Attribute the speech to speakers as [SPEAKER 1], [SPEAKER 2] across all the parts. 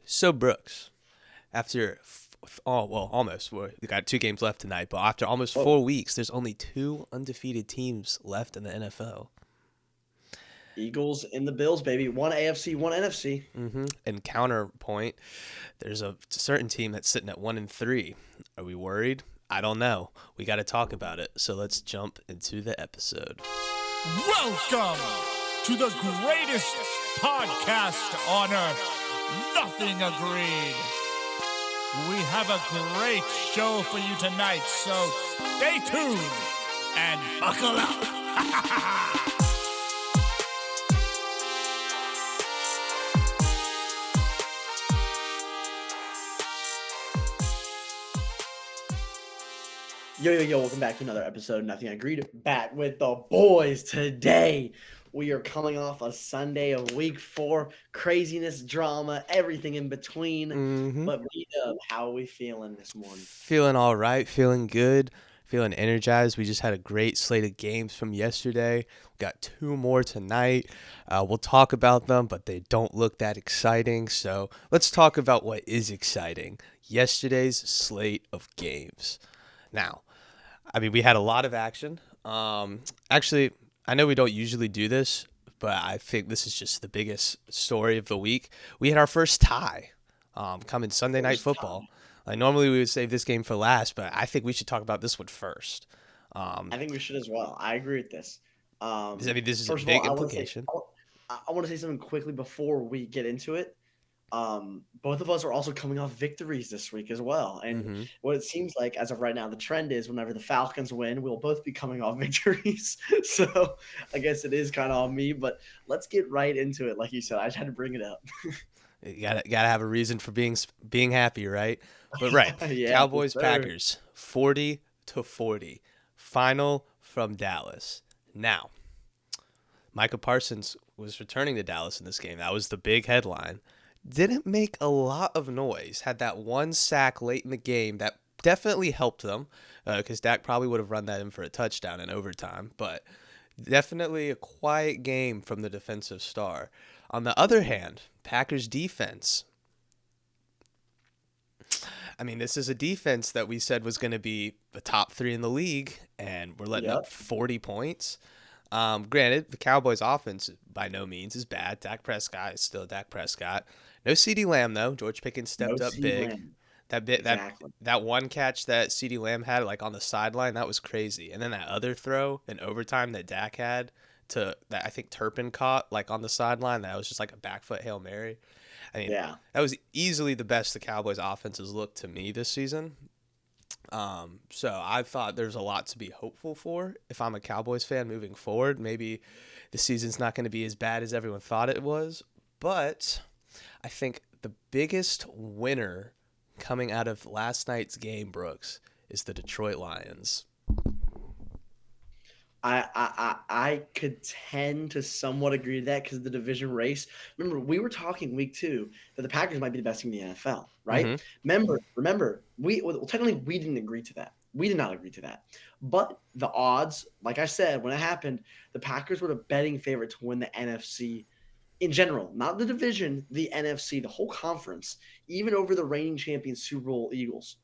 [SPEAKER 1] So Brooks, after almost we got 2 games left tonight, but after almost
[SPEAKER 2] Whoa.
[SPEAKER 1] 4 weeks, there's only 2 undefeated teams left in the NFL.
[SPEAKER 2] Eagles in the Bills, baby. One AFC, one NFC.
[SPEAKER 1] And counterpoint, there's a certain team that's sitting at 1-3. Are we worried? I don't know. We got to talk about it. So let's jump into the episode.
[SPEAKER 3] Welcome to the greatest podcast on earth. Nothing agreed. We have a great show for you tonight, so stay tuned and buckle up.
[SPEAKER 2] Yo, welcome back to another episode of Nothing Agreed. Back with the boys today. We are coming off a Sunday of week 4. Craziness, drama, everything in between. But how are we feeling this morning?
[SPEAKER 1] Feeling all right, feeling good, feeling energized. We just had a great slate of games from yesterday. We got 2 more tonight. We'll talk about them, but they don't look that exciting. So let's talk about what is exciting. Yesterday's slate of games. Now, we had a lot of action. Actually, I know we don't usually do this, but I think this is just the biggest story of the week. We had our first tie coming Sunday Night Football. Like, normally we would save this game for last, but I think we should talk about this one first.
[SPEAKER 2] I think we should as well. I agree with this.
[SPEAKER 1] This is a
[SPEAKER 2] First of
[SPEAKER 1] big
[SPEAKER 2] all,
[SPEAKER 1] implication.
[SPEAKER 2] I want to say something quickly before we get into it. Both of us are also coming off victories this week as well. And what it seems like as of right now, the trend is whenever the Falcons win, we'll both be coming off victories. So I guess it is kind of on me, but let's get right into it. Like you said, I just had to bring it up.
[SPEAKER 1] You gotta have a reason for being happy, right? But right,
[SPEAKER 2] Yeah,
[SPEAKER 1] Cowboys
[SPEAKER 2] sir.
[SPEAKER 1] Packers 40-40, final from Dallas. Now, Micah Parsons was returning to Dallas in this game. That was the big headline. Didn't make a lot of noise. Had that 1 sack late in the game that definitely helped them because Dak probably would have run that in for a touchdown in overtime. But definitely a quiet game from the defensive star. On the other hand, Packers defense. This is a defense that we said was going to be the top 3 in the league, and we're letting up 40 points. Granted, the Cowboys offense by no means is bad. Dak Prescott is still Dak Prescott. No CeeDee Lamb though. George Pickens stepped up big.
[SPEAKER 2] Lamb.
[SPEAKER 1] That one catch that CeeDee Lamb had like on the sideline, that was crazy. And then that other throw in overtime that Dak had that I think Turpin caught like on the sideline, that was just like a back foot Hail Mary. That was easily the best the Cowboys offense has looked to me this season. So I thought there's a lot to be hopeful for if I'm a Cowboys fan moving forward. Maybe the season's not going to be as bad as everyone thought it was, but I think the biggest winner coming out of last night's game, Brooks, is the Detroit Lions.
[SPEAKER 2] I could tend to somewhat agree to that because of the division race. Remember, we were talking week 2 that the Packers might be the best team in the NFL, right? Remember, technically we didn't agree to that. We did not agree to that. But the odds, like I said, when it happened, the Packers were the betting favorite to win the NFC in general, not the division, the NFC, the whole conference, even over the reigning champion Super Bowl Eagles.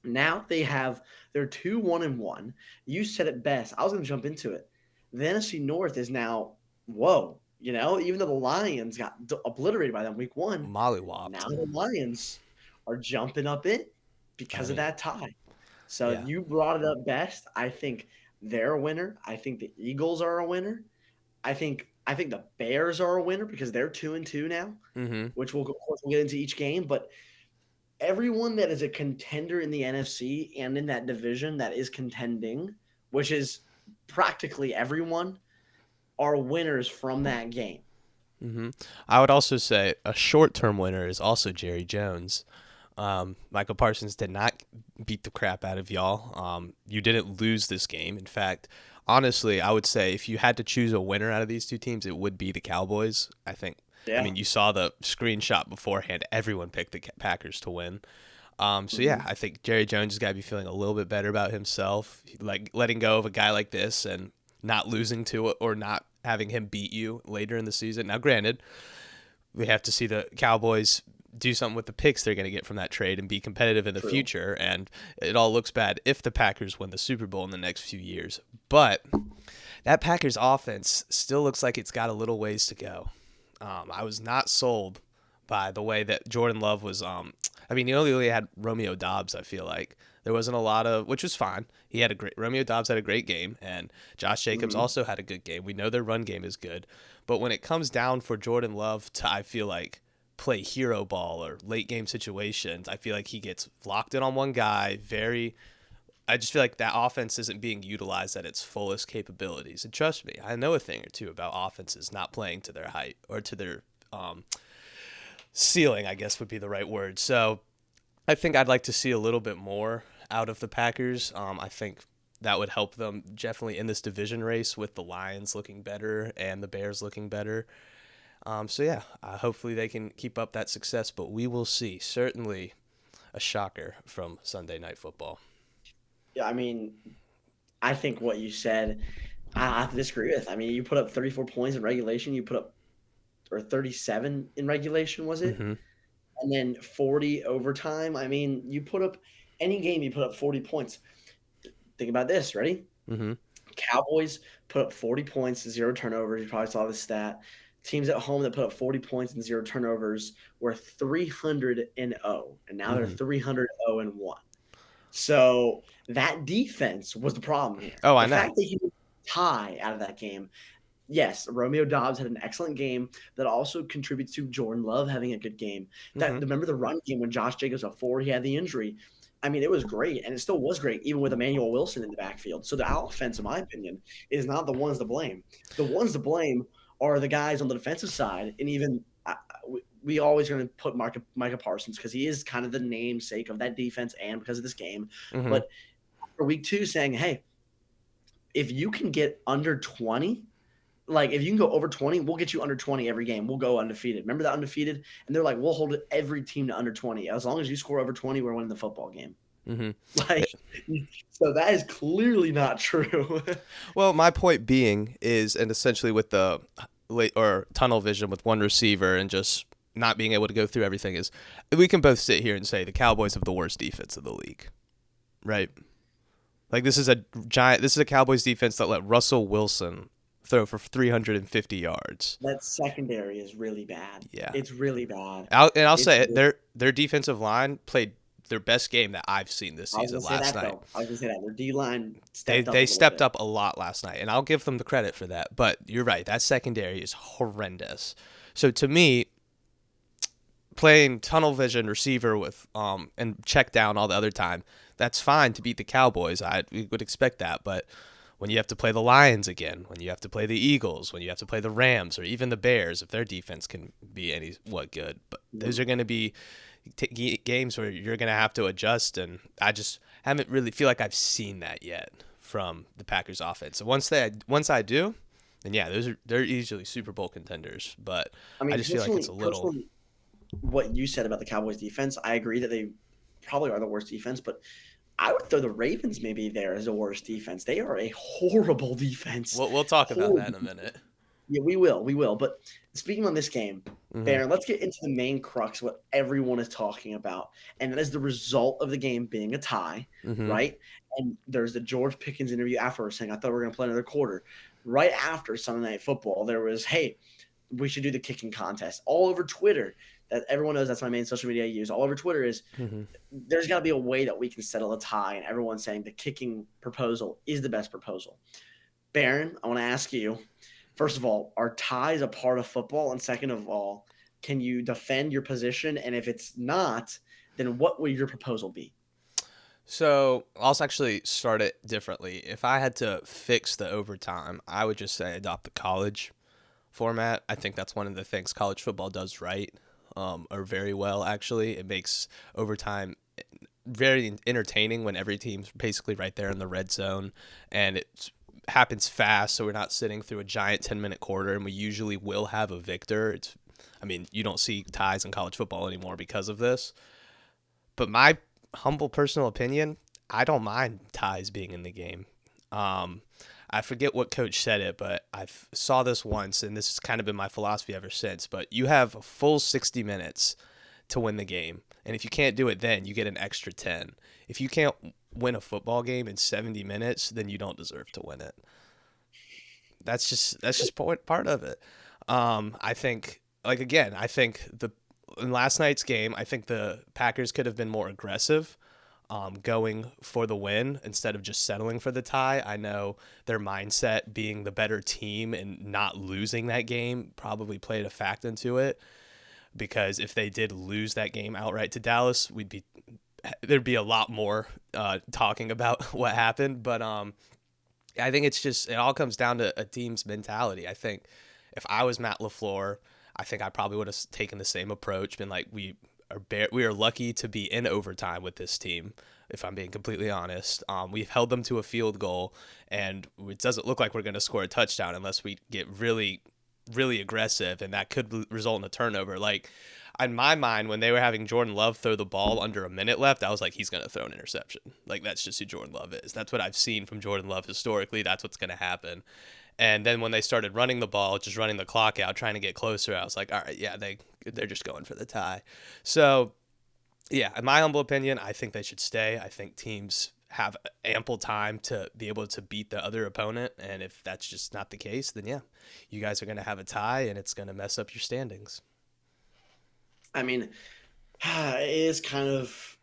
[SPEAKER 2] Now they're 2-1-1. You said it best. I was going to jump into it. The NFC North is now, even though the Lions got obliterated by them week 1,
[SPEAKER 1] mollywopped.
[SPEAKER 2] Now the Lions are jumping up it because of that tie. So You brought it up best. I think they're a winner. I think the Eagles are a winner. I think the Bears are a winner because they're 2-2 now, which we'll get into each game. But everyone that is a contender in the NFC and in that division that is contending, which is practically everyone, are winners from that game.
[SPEAKER 1] I would also say a short-term winner is also Jerry Jones. Micah Parsons did not beat the crap out of y'all. You didn't lose this game. In fact, honestly, I would say if you had to choose a winner out of these 2 teams, it would be the Cowboys. I think. Yeah. You saw the screenshot beforehand. Everyone picked the Packers to win. I think Jerry Jones has got to be feeling a little bit better about himself, like letting go of a guy like this and not losing to it or not having him beat you later in the season. Now, granted, we have to see the Cowboys do something with the picks they're going to get from that trade and be competitive in the
[SPEAKER 2] True.
[SPEAKER 1] future. And it all looks bad if the Packers win the Super Bowl in the next few years. But that Packers offense still looks like it's got a little ways to go. I was not sold by the way that Jordan Love was. I mean, he only really had Romeo Dobbs. I feel like there wasn't a lot of, which was fine. He had a great Romeo Dobbs had a great game, and Josh Jacobs also had a good game. We know their run game is good, but when it comes down for Jordan Love to, I feel like, play hero ball or late game situations, I feel like he gets locked in on one guy. I just feel like that offense isn't being utilized at its fullest capabilities. And trust me, I know a thing or two about offenses not playing to their height or to their ceiling, I guess would be the right word. So I think I'd like to see a little bit more out of the Packers. I think that would help them definitely in this division race with the Lions looking better and the Bears looking better. So yeah, hopefully they can keep up that success, but we will see. Certainly a shocker from Sunday Night Football.
[SPEAKER 2] Yeah, I mean, I think what you said, I have to disagree with. I mean, you put up 34 points in regulation. You put up, or 37 in regulation, was it?
[SPEAKER 1] Mm-hmm.
[SPEAKER 2] And then 40 overtime. I mean, you put up any game, you put up 40 points. Think about this. Ready?
[SPEAKER 1] Mm-hmm.
[SPEAKER 2] Cowboys put up 40 points, 0 turnovers. You probably saw this stat. Teams at home that put up 40 points and 0 turnovers were 300-0, and now they're 300-0-1. So that defense was the problem here.
[SPEAKER 1] Oh, I
[SPEAKER 2] The
[SPEAKER 1] know.
[SPEAKER 2] fact that he didn't tie out of that game. Yes, Romeo Dobbs had an excellent game that also contributes to Jordan Love having a good game. Remember the run game when Josh Jacobs before he had the injury. I mean, it was great, and it still was great, even with Emmanuel Wilson in the backfield. So the offense, in my opinion, is not the ones to blame. The ones to blame are the guys on the defensive side, and even we always going to put Micah Parsons because he is kind of the namesake of that defense and because of this game.
[SPEAKER 1] Mm-hmm.
[SPEAKER 2] But for week 2, saying, hey, if you can get under 20, like if you can go over 20, we'll get you under 20 every game. We'll go undefeated. Remember that undefeated? And they're like, we'll hold every team to under 20. As long as you score over 20, we're winning the football game.
[SPEAKER 1] Mm-hmm.
[SPEAKER 2] So that is clearly not true.
[SPEAKER 1] Well, my point being is, and essentially with the tunnel vision with one receiver and just not being able to go through everything, is we can both sit here and say the Cowboys have the worst defense in the league, right? Like this is a Cowboys defense that let Russell Wilson throw for 350 yards.
[SPEAKER 2] That secondary is really bad.
[SPEAKER 1] Yeah,
[SPEAKER 2] it's really bad.
[SPEAKER 1] I'll say it, their defensive line played their best game that I've seen this season last night.
[SPEAKER 2] I was gonna say that their D line
[SPEAKER 1] they stepped up a lot last night, and I'll give them the credit for that. But you're right, that secondary is horrendous. So to me, playing tunnel vision receiver with and check down all the other time, that's fine to beat the Cowboys. We would expect that, but when you have to play the Lions again, when you have to play the Eagles, when you have to play the Rams, or even the Bears, if their defense can be good, but those are going to be games where you're going to have to adjust, and I just haven't really feel like I've seen that yet from the Packers offense. So once I do, then yeah, they're easily Super Bowl contenders, but I just feel like it's a little.
[SPEAKER 2] What you said about the Cowboys defense, I agree that they probably are the worst defense, but I would throw the Ravens maybe there as the worst defense. They are a horrible defense.
[SPEAKER 1] We'll talk about that in a minute.
[SPEAKER 2] Yeah, we will. But speaking on this game, Baron, let's get into the main crux, what everyone is talking about. And that is the result of the game being a tie, right? And there's the George Pickens interview afterwards saying, I thought we were going to play another quarter. Right after Sunday Night Football, there was, hey, we should do the kicking contest. All over Twitter, that everyone knows that's my main social media I use. All over Twitter is there's got to be a way that we can settle a tie, and everyone's saying the kicking proposal is the best proposal. Baron, I want to ask you, first of all, are ties a part of football? And second of all, can you defend your position? And if it's not, then what would your proposal be?
[SPEAKER 1] So I'll actually start it differently. If I had to fix the overtime, I would just say adopt the college format. I think that's one of the things college football does right, or very well, actually. It makes overtime very entertaining when every team's basically right there in the red zone, and it happens fast, so we're not sitting through a giant 10-minute quarter, and we usually will have a victor. You don't see ties in college football anymore because of this. But my humble personal opinion, I don't mind ties being in the game. I forget what coach said it, but I saw this once, and this has kind of been my philosophy ever since. But you have a full 60 minutes to win the game. And if you can't do it then, you get an extra 10. If you can't win a football game in 70 minutes, then you don't deserve to win it. That's just part of it. I think, like, again, I think in last night's game, I think the Packers could have been more aggressive, going for the win instead of just settling for the tie. I know their mindset being the better team and not losing that game probably played a fact into it, because if they did lose that game outright to Dallas, there'd be a lot more talking about what happened. But I think it all comes down to a team's mentality. I think if I was Matt LaFleur, I think I probably would have taken the same approach, been like, we are lucky to be in overtime with this team, if I'm being completely honest. We've held them to a field goal, and it doesn't look like we're going to score a touchdown unless we get really, really aggressive, and that could result in a turnover. Like, in my mind, when they were having Jordan Love throw the ball under a minute left, I was like, he's going to throw an interception. Like, that's just who Jordan Love is. That's what I've seen from Jordan Love historically. That's what's going to happen. And then when they started running the ball, just running the clock out, trying to get closer, I was like, all right, yeah, they're just going for the tie. So, yeah, in my humble opinion, I think they should stay. I think teams have ample time to be able to beat the other opponent. And if that's just not the case, then yeah, you guys are going to have a tie, and it's going to mess up your standings.
[SPEAKER 2] I mean, it is kind of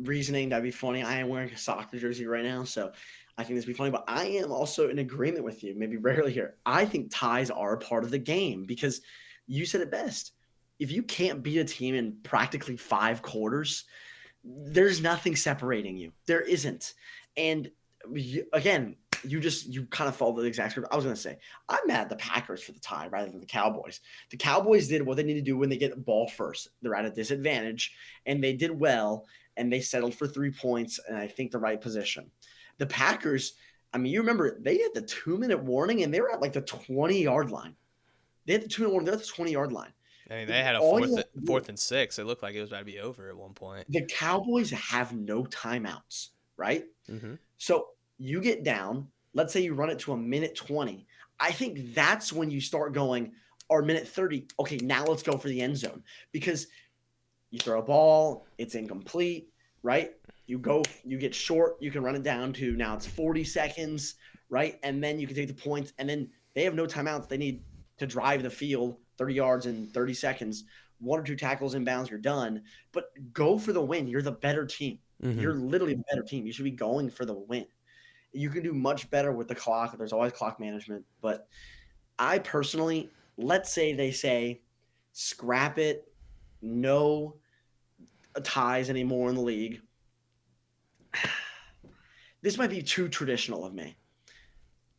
[SPEAKER 2] reasoning that'd be funny. I am wearing a soccer jersey right now, so I think this would be funny, but I am also in agreement with you, maybe rarely here. I think ties are a part of the game because you said it best. If you can't beat a team in practically 5 quarters, there's nothing separating you. There isn't. And again, you kind of follow the exact script. I was going to say, I'm mad at the Packers for the tie rather than the Cowboys. The Cowboys did what they need to do when they get the ball first. They're at a disadvantage, and they did well, and they settled for 3 points, and I think the right position. The Packers, I mean, you remember, they had the 2-minute warning, and they were at like the 20-yard line. They had the 2-minute warning. They're at the 20-yard line.
[SPEAKER 1] I mean, they had a fourth and 6. It looked like it was about to be over at one point.
[SPEAKER 2] The Cowboys have no timeouts, right?
[SPEAKER 1] Mm-hmm.
[SPEAKER 2] So you get down. Let's say you run it to a minute 20. I think that's when you start going, or minute 30. Okay, now let's go for the end zone. Because you throw a ball, it's incomplete, right? You get short, you can run it down to now it's 40 seconds, right? And then you can take the points, and then they have no timeouts. They need to drive the field 30 yards in 30 seconds, 1 or 2 tackles inbounds, you're done. But go for the win. You're the better team.
[SPEAKER 1] Mm-hmm.
[SPEAKER 2] You're literally the better team. You should be going for the win. You can do much better with the clock. There's always clock management. But I personally, let's say they say, scrap it, no ties anymore in the league. This might be too traditional of me.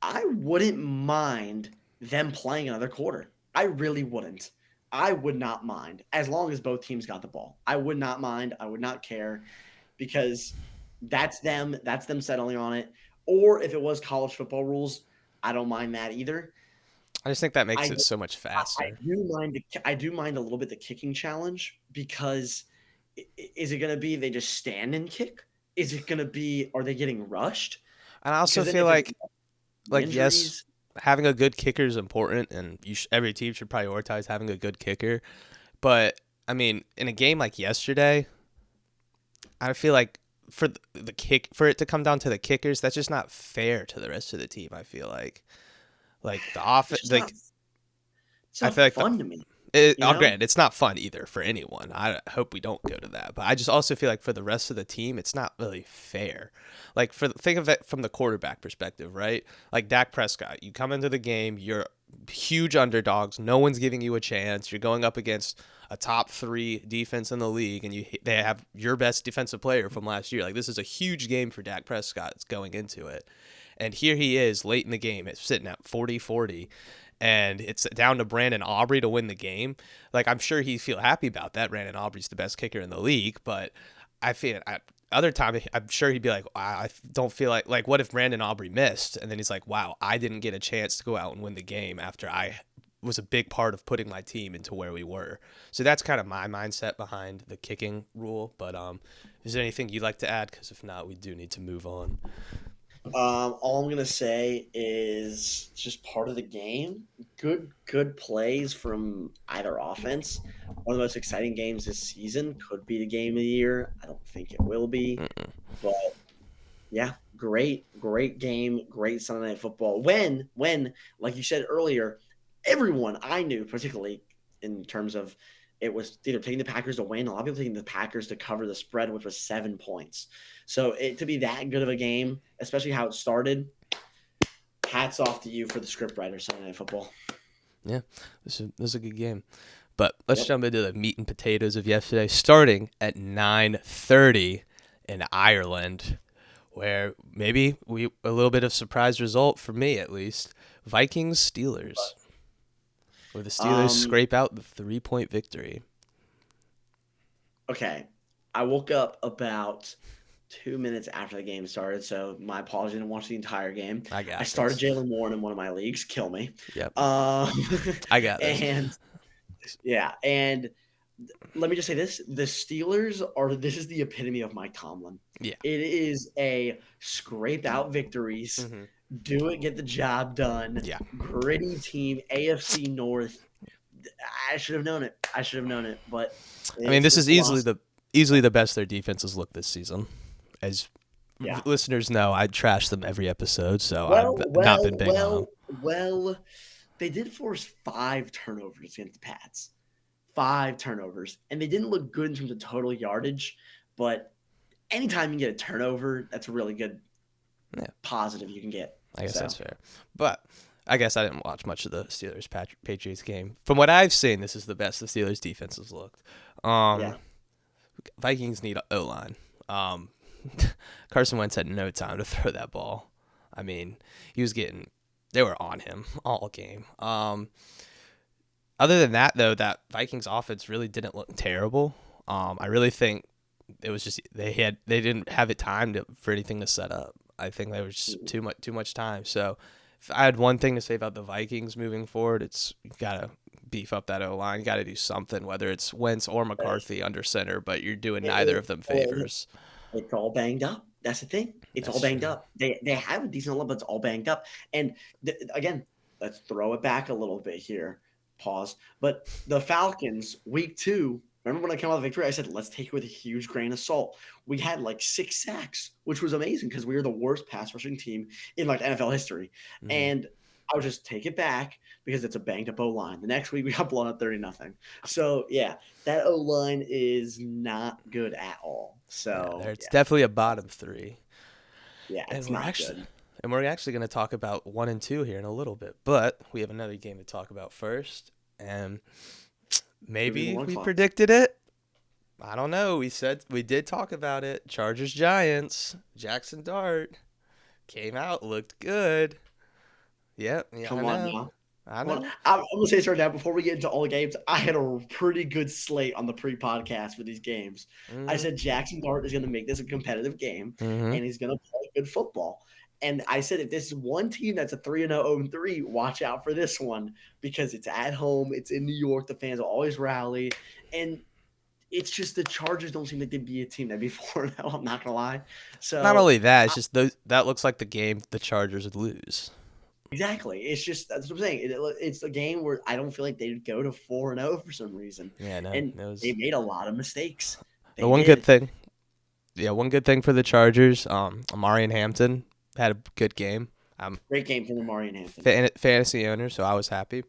[SPEAKER 2] I wouldn't mind them playing another quarter. I really wouldn't. I would not mind as long as both teams got the ball. I would not mind. I would not care because that's them. That's them settling on it. Or if it was college football rules, I don't mind that either.
[SPEAKER 1] I just think that makes it so much faster.
[SPEAKER 2] I do mind a little bit the kicking challenge because is it going to be they just stand and kick? Is it going to be are they getting rushed?
[SPEAKER 1] And I also feel like yes, having a good kicker is important, and every team should prioritize having a good kicker. But I mean, in a game like yesterday, I feel like for it to come down to the kickers, that's just not fair to the rest of the team. I feel like the offense,
[SPEAKER 2] it's not fun to me.
[SPEAKER 1] Granted, it's not fun either for anyone. I hope we don't go to that. But I just also feel like for the rest of the team, it's not really fair. Like, think of it from the quarterback perspective, right? Like Dak Prescott, you come into the game, you're huge underdogs. No one's giving you a chance. You're going up against a top 3 defense in the league, and they have your best defensive player from last year. Like, this is a huge game for Dak Prescott. It's going into it. And here he is late in the game. It's sitting at 40-40. And it's down to Brandon Aubrey to win the game. Like, I'm sure he'd feel happy about that. Brandon Aubrey's the best kicker in the league. But I feel at other time, I'm sure he'd be like, I don't feel like, what if Brandon Aubrey missed? And then he's like, wow, I didn't get a chance to go out and win the game after I was a big part of putting my team into where we were. So that's kind of my mindset behind the kicking rule. But is there anything you'd like to add? Because if not, we do need to move on.
[SPEAKER 2] All I'm gonna say is it's just part of the game. Good plays from either offense. One of the most exciting games this season could be the game of the year. I don't think it will be,
[SPEAKER 1] Mm-mm.
[SPEAKER 2] but yeah, great game, great Sunday Night Football. When, like you said earlier, everyone I knew, particularly in terms of it was either taking the Packers to win, a lot of people taking the Packers to cover the spread, which was 7 points. So to be that good of a game, especially how it started, hats off to you for the script writer Sunday Night Football.
[SPEAKER 1] Yeah, this is a good game. But let's
[SPEAKER 2] Yep.
[SPEAKER 1] jump into the meat and potatoes of yesterday, starting at 9:30 in Ireland, where maybe a little bit of surprise result for me at least. Vikings Steelers, where the Steelers
[SPEAKER 2] Um,
[SPEAKER 1] scrape out the 3-point victory.
[SPEAKER 2] okay. I woke up about 2 minutes after the game started, so my apologies. I didn't watch the entire game.
[SPEAKER 1] I
[SPEAKER 2] I
[SPEAKER 1] got
[SPEAKER 2] started
[SPEAKER 1] this.
[SPEAKER 2] Jalen Warren in one of my leagues. Kill me.
[SPEAKER 1] Yep,
[SPEAKER 2] Um,
[SPEAKER 1] I got this.
[SPEAKER 2] and yeah, and let me just say this: the Steelers are. This is the epitome of Mike Tomlin.
[SPEAKER 1] Yeah.
[SPEAKER 2] It is a scrape out victories,
[SPEAKER 1] Hmm.
[SPEAKER 2] do it, get the job done.
[SPEAKER 1] Yeah.
[SPEAKER 2] Gritty team, AFC North. I should have known it. But
[SPEAKER 1] I mean,
[SPEAKER 2] it's
[SPEAKER 1] this
[SPEAKER 2] the
[SPEAKER 1] is easily
[SPEAKER 2] philosophy.
[SPEAKER 1] the best their defenses look this season. As
[SPEAKER 2] Yeah.
[SPEAKER 1] listeners know, I trash them every episode, so
[SPEAKER 2] Well,
[SPEAKER 1] I've not
[SPEAKER 2] well,
[SPEAKER 1] been big on them.
[SPEAKER 2] well, well. They did force 5 turnovers against the Pats. 5 turnovers, and they didn't look good in terms of total yardage. But anytime you get a turnover, that's a really good positive you can get.
[SPEAKER 1] I guess
[SPEAKER 2] So,
[SPEAKER 1] that's fair. But I guess I didn't watch much of the Steelers Patriots game. From what I've seen, this is the best the Steelers defenses looked.
[SPEAKER 2] yeah.
[SPEAKER 1] Vikings need O line. Carson Wentz had no time to throw that ball. I mean, they were on him all game. Other than that, though, that Vikings offense really didn't look terrible. I really think it was just they didn't have it timed for anything to set up. I think there was just too much time. So if I had one thing to say about the Vikings moving forward, it's you gotta beef up that O line. You gotta do something, whether it's Wentz or McCarthy under center, but you're doing neither of them favors.
[SPEAKER 2] It's all banged up. That's the thing. It's all
[SPEAKER 1] That's
[SPEAKER 2] banged
[SPEAKER 1] true.
[SPEAKER 2] up. They have a decent level, but it's all banged up. And again, let's throw it back a little bit here. Pause. But the Falcons, week 2. Remember when I came out of the victory? I said, let's take it with a huge grain of salt. We had like 6 sacks, which was amazing because we were the worst pass rushing team in like NFL history.
[SPEAKER 1] Mhm.
[SPEAKER 2] And I would just take it back because it's a banged up O line. The next week we got blown up 30-0. So yeah, that O line is not good at all. So
[SPEAKER 1] It's definitely a bottom 3.
[SPEAKER 2] yeah,
[SPEAKER 1] And
[SPEAKER 2] it's
[SPEAKER 1] we're
[SPEAKER 2] not
[SPEAKER 1] actually
[SPEAKER 2] good.
[SPEAKER 1] and we're actually going to talk about 1 and 2 here in a little bit. But we have another game to talk about first, and maybe we predicted it. I don't know. We did talk about it. Chargers Giants. Jackson Dart came out, looked good. Yep. Yeah,
[SPEAKER 2] Come on now.
[SPEAKER 1] I
[SPEAKER 2] Come on.
[SPEAKER 1] know.
[SPEAKER 2] I'm gonna say this right now before we get into all the games. I had a pretty good slate on the pre-podcast for these games. I said Jackson Dart is gonna make this a competitive game,
[SPEAKER 1] Mm-hmm.
[SPEAKER 2] and he's gonna play good football. And I said, if this is one team that's a 3-0-3, watch out for this one because it's at home, it's in New York. The fans will always rally, and it's just the Chargers don't seem like they'd be a team that'd be 4-0. I'm not gonna lie. So
[SPEAKER 1] Not only that, it's just that looks like the game the Chargers would lose.
[SPEAKER 2] exactly, it's just that's what I'm saying. It's a game where I don't feel like they'd go to 4-0 for some reason,
[SPEAKER 1] Yeah, no.
[SPEAKER 2] and
[SPEAKER 1] It was
[SPEAKER 2] they made a lot of mistakes.
[SPEAKER 1] the one good thing. Yeah, one good thing for the Chargers. Amari and Hampton had a good game.
[SPEAKER 2] Great game from Amari and Hampton.
[SPEAKER 1] Fantasy owner, so I was happy.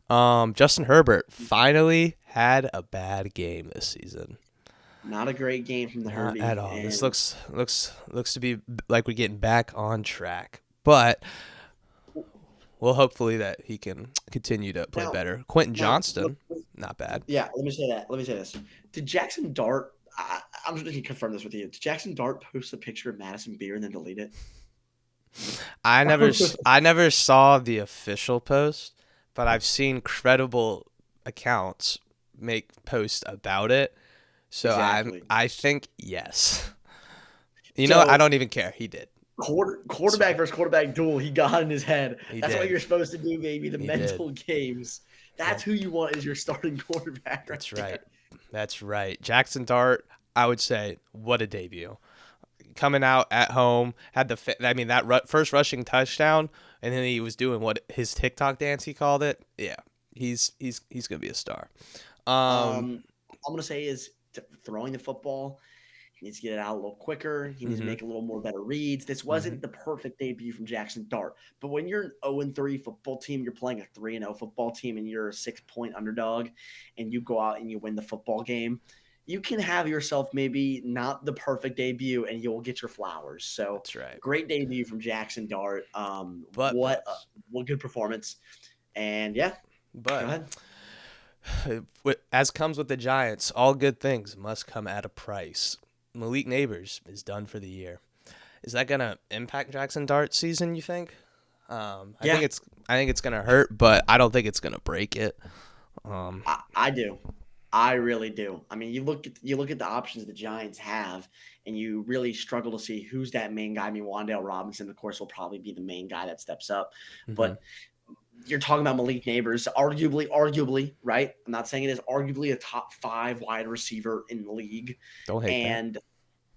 [SPEAKER 1] Justin Herbert finally had a bad game this season.
[SPEAKER 2] Not a great game from the
[SPEAKER 1] Not
[SPEAKER 2] Herbie
[SPEAKER 1] at all.
[SPEAKER 2] and
[SPEAKER 1] This looks to be like we're getting back on track, but well, hopefully that he can continue to play better. Quentin Johnston, not bad.
[SPEAKER 2] Yeah, let me say that. Let me say this. Did Jackson Dart? I'm just going to confirm this with you. Did Jackson Dart post a picture of Madison Beer and then delete it?
[SPEAKER 1] I never saw the official post, but I've seen credible accounts make posts about it. So
[SPEAKER 2] Exactly.
[SPEAKER 1] I think yes. You know, I don't even care. He did.
[SPEAKER 2] Quarterback versus quarterback duel. He got in his head. That's what
[SPEAKER 1] did.
[SPEAKER 2] you're supposed to do, baby. The
[SPEAKER 1] He
[SPEAKER 2] mental games. That's
[SPEAKER 1] Yeah.
[SPEAKER 2] who you want as your starting quarterback.
[SPEAKER 1] That's
[SPEAKER 2] right.
[SPEAKER 1] right. That's right. Jackson Dart, I would say, what a debut. coming out at home, had that first rushing touchdown, and then he was doing what his TikTok dance he called it. Yeah, he's gonna be a star.
[SPEAKER 2] I'm gonna say is throwing the football. He needs to get it out a little quicker. He needs to make a little more better reads. This wasn't the perfect debut from Jackson Dart, but when you're an 0-3 football team, you're playing a 3-0 football team, and you're a 6-point underdog, and you go out and you win the football game, you can have yourself maybe not the perfect debut, and you'll get your flowers. So
[SPEAKER 1] That's right.
[SPEAKER 2] Great debut from Jackson Dart.
[SPEAKER 1] But
[SPEAKER 2] what good performance. And yeah, go ahead.
[SPEAKER 1] As comes with the Giants, all good things must come at a price. Malik Neighbors is done for the year. Is that gonna impact Jackson Dart's season, you think? I think it's gonna hurt, but I don't think it's gonna break it.
[SPEAKER 2] I do. I really do. I mean, you look at the options the Giants have, and you really struggle to see who's that main guy. I mean, Wan'Dale Robinson, of course, will probably be the main guy that steps up, but you're talking about Malik Neighbors, arguably, right? I'm not saying it is arguably a top 5 wide receiver in the league.
[SPEAKER 1] Don't hate that.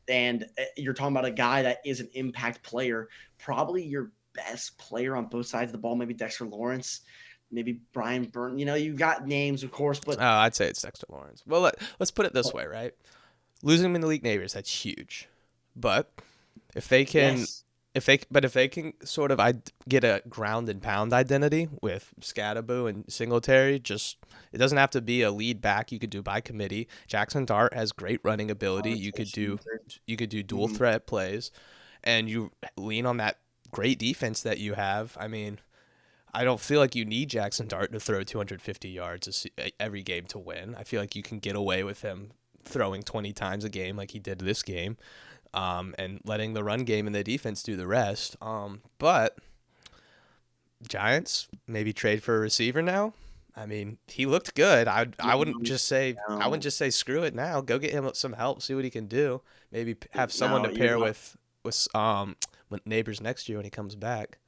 [SPEAKER 2] And you're talking about a guy that is an impact player, probably your best player on both sides of the ball, maybe Dexter Lawrence, maybe Brian Burton. You've got names, of course, but
[SPEAKER 1] I'd say it's Dexter Lawrence. Well, let's put it this way, right? Losing Malik Neighbors, that's huge. But if they can if they can sort of get a ground and pound identity with Scadaboo and Singletary, it doesn't have to be a lead back. You could do by committee. Jackson Dart has great running ability. You could do dual threat plays, and you lean on that great defense that you have. I mean, I don't feel like you need Jackson Dart to throw 250 yards every game to win. I feel like you can get away with him throwing 20 times a game like he did this game. And letting the run game and the defense do the rest. But Giants maybe trade for a receiver now. I mean, he looked good. I wouldn't just say screw it now. Go get him some help, see what he can do. Maybe have someone to pair with Neighbors next year when he comes back.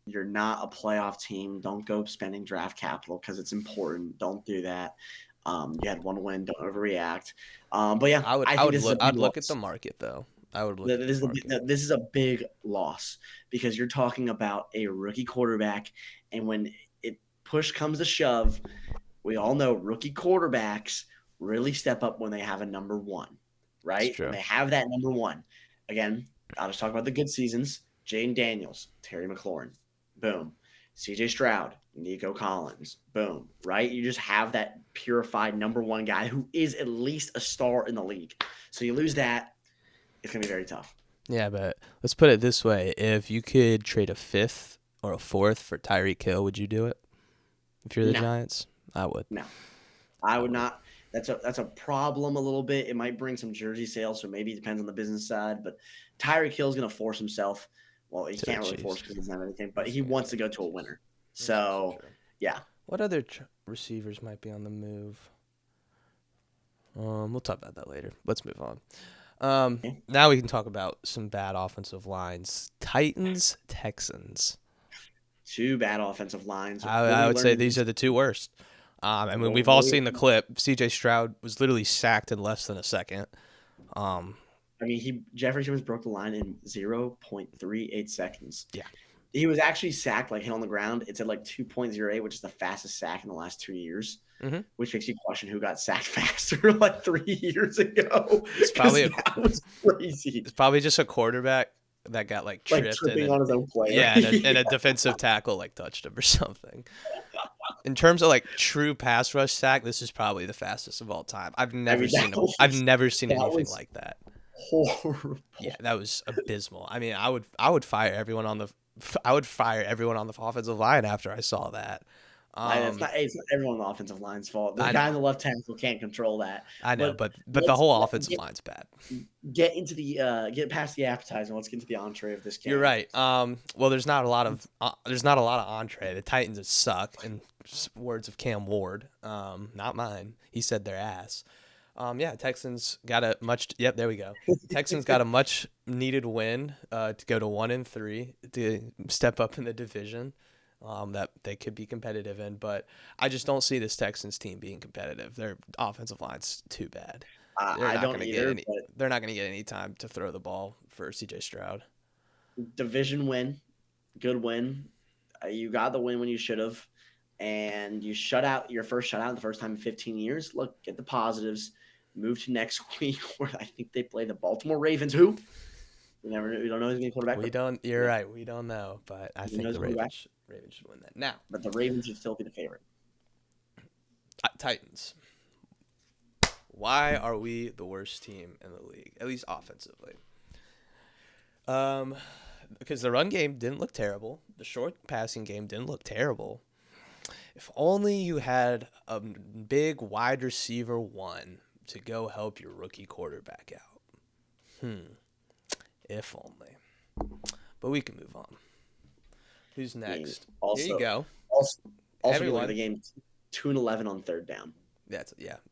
[SPEAKER 2] You're not a playoff team. Don't go spending draft capital because it's important. Don't do that. You had one win. Don't overreact. But yeah,
[SPEAKER 1] I'd look at the market though. I would look.
[SPEAKER 2] This is a big loss because you're talking about a rookie quarterback, and when push comes to shove, we all know rookie quarterbacks really step up when they have a number one, right? When they have that number one. Again, I'll just talk about the good seasons. Jayden Daniels, Terry McLaurin, boom. CJ Stroud, Nico Collins, boom, right? You just have that purified number one guy who is at least a star in the league. So you lose that, it's going to be very tough.
[SPEAKER 1] Yeah, but let's put it this way. If you could trade a 5th or a 4th for Tyreek Hill, would you do it? If you're the Giants? I would.
[SPEAKER 2] No. I would not. That's a problem a little bit. It might bring some jersey sales, so maybe it depends on the business side. But Tyreek Hill is going to force himself. Well, he can't really force because he doesn't have anything, but he wants to go to a winner. So, yeah.
[SPEAKER 1] What other receivers might be on the move? We'll talk about that later. Let's move on. Now we can talk about some bad offensive lines. Titans, Texans.
[SPEAKER 2] 2 bad offensive lines.
[SPEAKER 1] I would say these are the 2 worst. I mean, we've all seen the clip. CJ Stroud was literally sacked in less than a second.
[SPEAKER 2] I mean, Jeffrey Simmons broke the line in 0.38 seconds.
[SPEAKER 1] Yeah.
[SPEAKER 2] He was actually sacked, hit on the ground. It's at 2.08, which is the fastest sack in the last 2 years, which makes you question who got sacked faster 3 years ago. That was crazy.
[SPEAKER 1] It's probably just a quarterback that got tripped
[SPEAKER 2] tripping on his own play.
[SPEAKER 1] Yeah, and a defensive tackle touched him or something. In terms of true pass rush sack, this is probably the fastest of all time. I've never seen anything like that.
[SPEAKER 2] Horrible.
[SPEAKER 1] Yeah, that was abysmal. I mean, I would fire everyone on the offensive line after I saw that.
[SPEAKER 2] It's not everyone on the offensive line's fault. The guy on the left tackle can't control that.
[SPEAKER 1] I know, but the whole offensive line's bad.
[SPEAKER 2] Get past the appetizer. Let's get into the entree of this game.
[SPEAKER 1] You're right. Well, there's not a lot of entree. The Titans suck. In words of Cam Ward, not mine. He said their ass. Texans got a much. Yep, there we go. Texans got a much needed win to go to 1-3 to step up in the division. That they could be competitive in, but I just don't see this Texans team being competitive. Their offensive line's too bad. They're
[SPEAKER 2] I
[SPEAKER 1] not
[SPEAKER 2] don't
[SPEAKER 1] going to get
[SPEAKER 2] either,
[SPEAKER 1] any.
[SPEAKER 2] but
[SPEAKER 1] They're not going to get any time to throw the ball for C.J. Stroud.
[SPEAKER 2] division win, good win. You got the win when you should have, and you shut out your first shutout the first time in 15 years. Look, get the positives. Move to next week where I think they play the Baltimore Ravens. Who? We don't know who's going to quarterback.
[SPEAKER 1] We don't. You're right. We don't know, but I
[SPEAKER 2] Who
[SPEAKER 1] think
[SPEAKER 2] knows
[SPEAKER 1] the
[SPEAKER 2] quarterback?
[SPEAKER 1] Ravens should win that. Now,
[SPEAKER 2] But the Ravens should still be the favorite.
[SPEAKER 1] Titans. Why are we the worst team in the league, at least offensively? Because the run game didn't look terrible. The short passing game didn't look terrible. If only you had a big wide receiver one to go help your rookie quarterback out. If only. But we can move on. Who's next?
[SPEAKER 2] Also,
[SPEAKER 1] Here you go.
[SPEAKER 2] Also,
[SPEAKER 1] Everyone.
[SPEAKER 2] the game 2-11 on third down.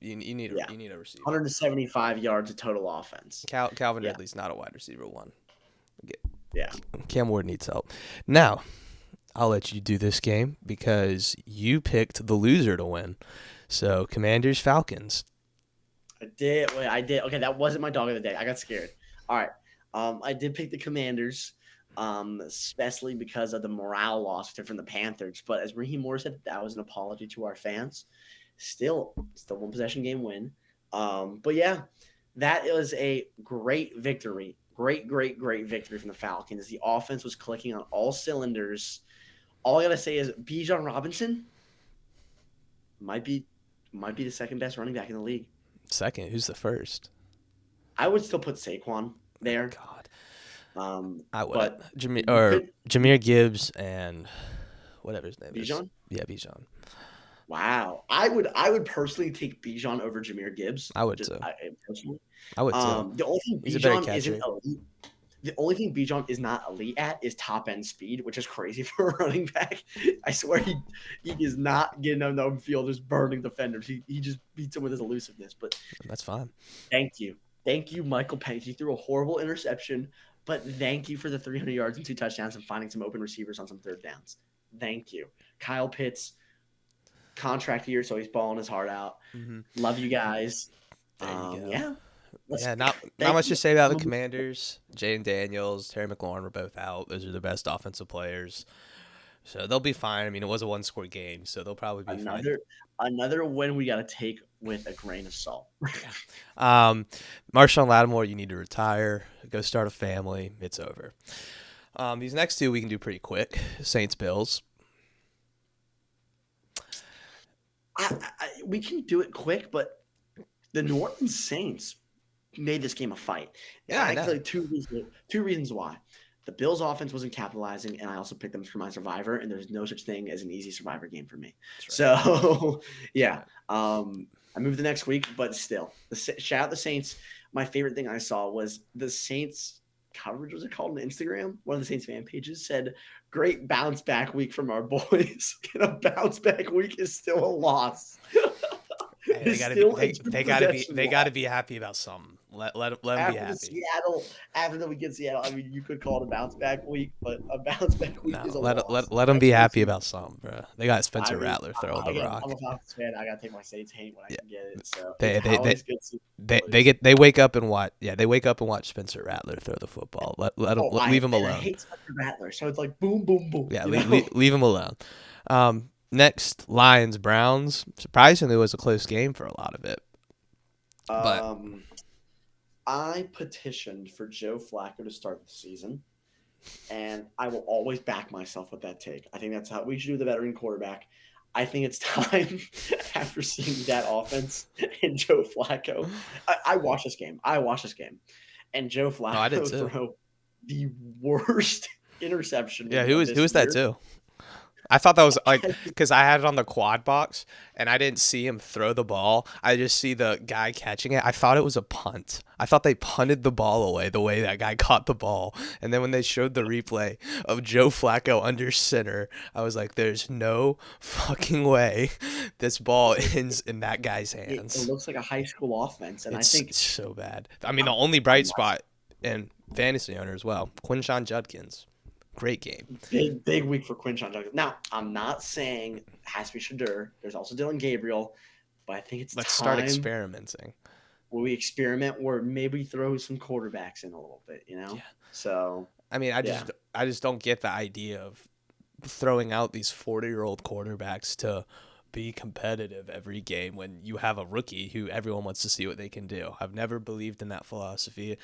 [SPEAKER 1] You need a receiver.
[SPEAKER 2] 175 yards of total offense.
[SPEAKER 1] Calvin Ridley's not a wide receiver one.
[SPEAKER 2] Yeah.
[SPEAKER 1] Cam Ward needs help. Now, I'll let you do this game because you picked the loser to win. So, Commanders, Falcons.
[SPEAKER 2] I did. Okay, that wasn't my dog of the day. I got scared. All right. I did pick the Commanders, especially because of the morale loss from the Panthers. But as Raheem Moore said, that was an apology to our fans. Still one possession game win. But yeah, that was a great victory. Great victory from the Falcons. The offense was clicking on all cylinders. All I gotta say is Bijan Robinson might be the second best running back in the league.
[SPEAKER 1] Second, who's the first?
[SPEAKER 2] I would still put Saquon there.
[SPEAKER 1] God, I would. Jahmyr Gibbs and whatever his name
[SPEAKER 2] Bijan?
[SPEAKER 1] is. Yeah, Bijan.
[SPEAKER 2] Wow, I would personally take Bijan over Jahmyr Gibbs.
[SPEAKER 1] I would too.
[SPEAKER 2] Personally,
[SPEAKER 1] I would too.
[SPEAKER 2] The only thing
[SPEAKER 1] He's a better
[SPEAKER 2] Bijan
[SPEAKER 1] catcher.
[SPEAKER 2] isn't elite. The only thing Bijan is not elite at is top end speed, which is crazy for a running back. I swear he is not getting on the field just burning defenders. He just beats them with his elusiveness. But
[SPEAKER 1] that's fine.
[SPEAKER 2] Thank you, Michael Penix. He threw a horrible interception, but thank you for the 300 yards and 2 touchdowns and finding some open receivers on some third downs. Thank you, Kyle Pitts. Contract year, so he's balling his heart out.
[SPEAKER 1] Mm-hmm.
[SPEAKER 2] Love you guys.
[SPEAKER 1] There you go.
[SPEAKER 2] Yeah.
[SPEAKER 1] Not much to say about the Commanders. Jaden Daniels, Terry McLaurin were both out. Those are the best offensive players. So they'll be fine. I mean, it was a one-score game, so they'll probably be fine.
[SPEAKER 2] Another win we got to take with a grain of salt.
[SPEAKER 1] Marshawn Lattimore, you need to retire. Go start a family. It's over. These next two we can do pretty quick. Saints, Bills.
[SPEAKER 2] We can do it quick, but the New Orleans Saints made this game a fight.
[SPEAKER 1] Yeah,
[SPEAKER 2] I feel like two reasons why. The Bills' offense wasn't capitalizing, and I also picked them for my survivor, and there's no such thing as an easy survivor game for me. Right. So, yeah. I moved the next week, but still. Shout out the Saints. My favorite thing I saw was the Saints coverage, was it called, on Instagram? One of the Saints fan pages said, "Great bounce back week from our boys." And a bounce back week is still a loss.
[SPEAKER 1] They gotta be happy about something. Let them be happy.
[SPEAKER 2] After we get Seattle, I mean, you could call it a bounce back week, but a bounce back week is a loss.
[SPEAKER 1] Let them be happy about something, bro. They got Spencer Rattler throwing the rock.
[SPEAKER 2] I'm a Falcons fan. I gotta take my Saints hate when I can get it. So
[SPEAKER 1] they wake up and watch. Yeah, they wake up and watch Spencer Rattler throw the football. Leave him alone.
[SPEAKER 2] I hate Spencer Rattler, so it's like boom, boom, boom.
[SPEAKER 1] Yeah, leave him alone. Next, Lions, Browns. Surprisingly, it was a close game for a lot of it. But
[SPEAKER 2] I petitioned for Joe Flacco to start the season, and I will always back myself with that take. I think that's how we should do the veteran quarterback. I think it's time after seeing that offense and Joe Flacco. I watched this game. And Joe Flacco throw the worst interception.
[SPEAKER 1] Yeah, who was that too? I thought that was like, because I had it on the quad box and I didn't see him throw the ball. I just see the guy catching it. I thought it was a punt. I thought they punted the ball away the way that guy caught the ball. And then when they showed the replay of Joe Flacco under center, I was like, there's no fucking way this ball ends in that guy's hands.
[SPEAKER 2] It looks like a high school offense. And
[SPEAKER 1] it's
[SPEAKER 2] I think
[SPEAKER 1] it's so bad. I mean, the only bright spot in fantasy owner as well, Quinshon Judkins. Great game.
[SPEAKER 2] Big week for Quinshon Judkins. Now, I'm not saying it has to be Shadur. There's also Dylan Gabriel, but I think it's
[SPEAKER 1] Let's start experimenting.
[SPEAKER 2] where we experiment, where maybe throw some quarterbacks in a little bit,
[SPEAKER 1] Yeah.
[SPEAKER 2] So
[SPEAKER 1] I mean,
[SPEAKER 2] yeah.
[SPEAKER 1] I just don't get the idea of throwing out these 40-year-old quarterbacks to be competitive every game when you have a rookie who everyone wants to see what they can do. I've never believed in that philosophy.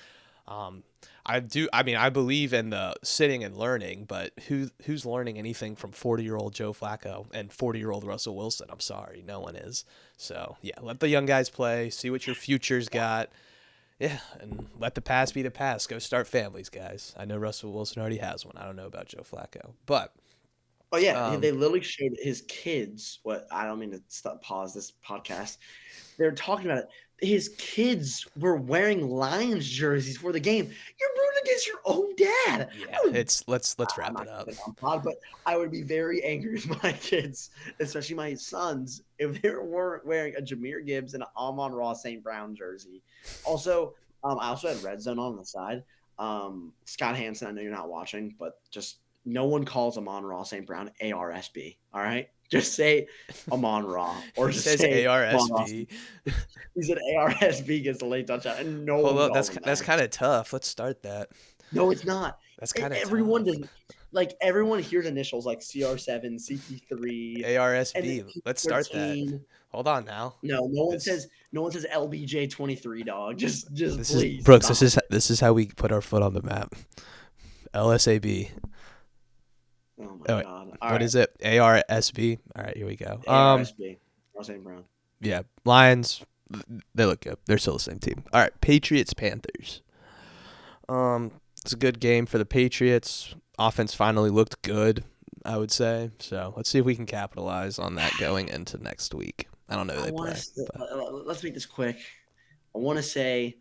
[SPEAKER 1] Um, I mean, I believe in the sitting and learning, but who's learning anything from 40-year-old Joe Flacco and 40-year-old Russell Wilson? I'm sorry, no one is. So yeah, let the young guys play, see what your future's got. Yeah, and let the past be the past. Go start families, guys. I know Russell Wilson already has one. I don't know about Joe Flacco, but
[SPEAKER 2] Oh yeah,
[SPEAKER 1] um,
[SPEAKER 2] they literally showed his kids. What I don't mean to pause this podcast. They're talking about it. His kids were wearing Lions jerseys for the game. You're rooting against your own dad.
[SPEAKER 1] yeah, let's
[SPEAKER 2] I'm
[SPEAKER 1] wrap
[SPEAKER 2] not
[SPEAKER 1] it
[SPEAKER 2] gonna
[SPEAKER 1] up.
[SPEAKER 2] say it on pod, but I would be very angry with my kids, especially my sons, if they weren't wearing a Jahmyr Gibbs and an Amon-Ra St. Brown jersey. Also, I also had Red Zone on the side. Scott Hansen, I know you're not watching, but just no one calls Amon-Ra St. Brown ARSB. All right, just say Amon-Ra or
[SPEAKER 1] He
[SPEAKER 2] just
[SPEAKER 1] says
[SPEAKER 2] say Amon-Ra.
[SPEAKER 1] ARSB.
[SPEAKER 2] He said ARSB gets a late touchdown, and no
[SPEAKER 1] Hold
[SPEAKER 2] one
[SPEAKER 1] up,
[SPEAKER 2] calls him
[SPEAKER 1] that's
[SPEAKER 2] that.
[SPEAKER 1] kind of tough. Let's start that.
[SPEAKER 2] No, it's not.
[SPEAKER 1] That's kind of
[SPEAKER 2] Everyone
[SPEAKER 1] tough.
[SPEAKER 2] does. Like everyone hears initials like CR7, CP3, and then
[SPEAKER 1] ARSB. Let's start that.
[SPEAKER 2] 13.
[SPEAKER 1] Hold on now.
[SPEAKER 2] No, no one
[SPEAKER 1] This
[SPEAKER 2] says LBJ23, dog. Just
[SPEAKER 1] this is
[SPEAKER 2] please
[SPEAKER 1] Brooks.
[SPEAKER 2] stop.
[SPEAKER 1] This is how we put our foot on the map. LSAB.
[SPEAKER 2] Oh my
[SPEAKER 1] Oh, wait.
[SPEAKER 2] god.
[SPEAKER 1] What
[SPEAKER 2] All right.
[SPEAKER 1] is it? ARSB. All right, here we go.
[SPEAKER 2] ARSB. St. Brown.
[SPEAKER 1] Yeah, Lions. They look good. They're still the same team. All right, Patriots Panthers. It's a good game for the Patriots. Offense finally looked good, I would say. So let's see if we can capitalize on that going into next week. I don't know who they play.
[SPEAKER 2] Let's make this quick. I want to say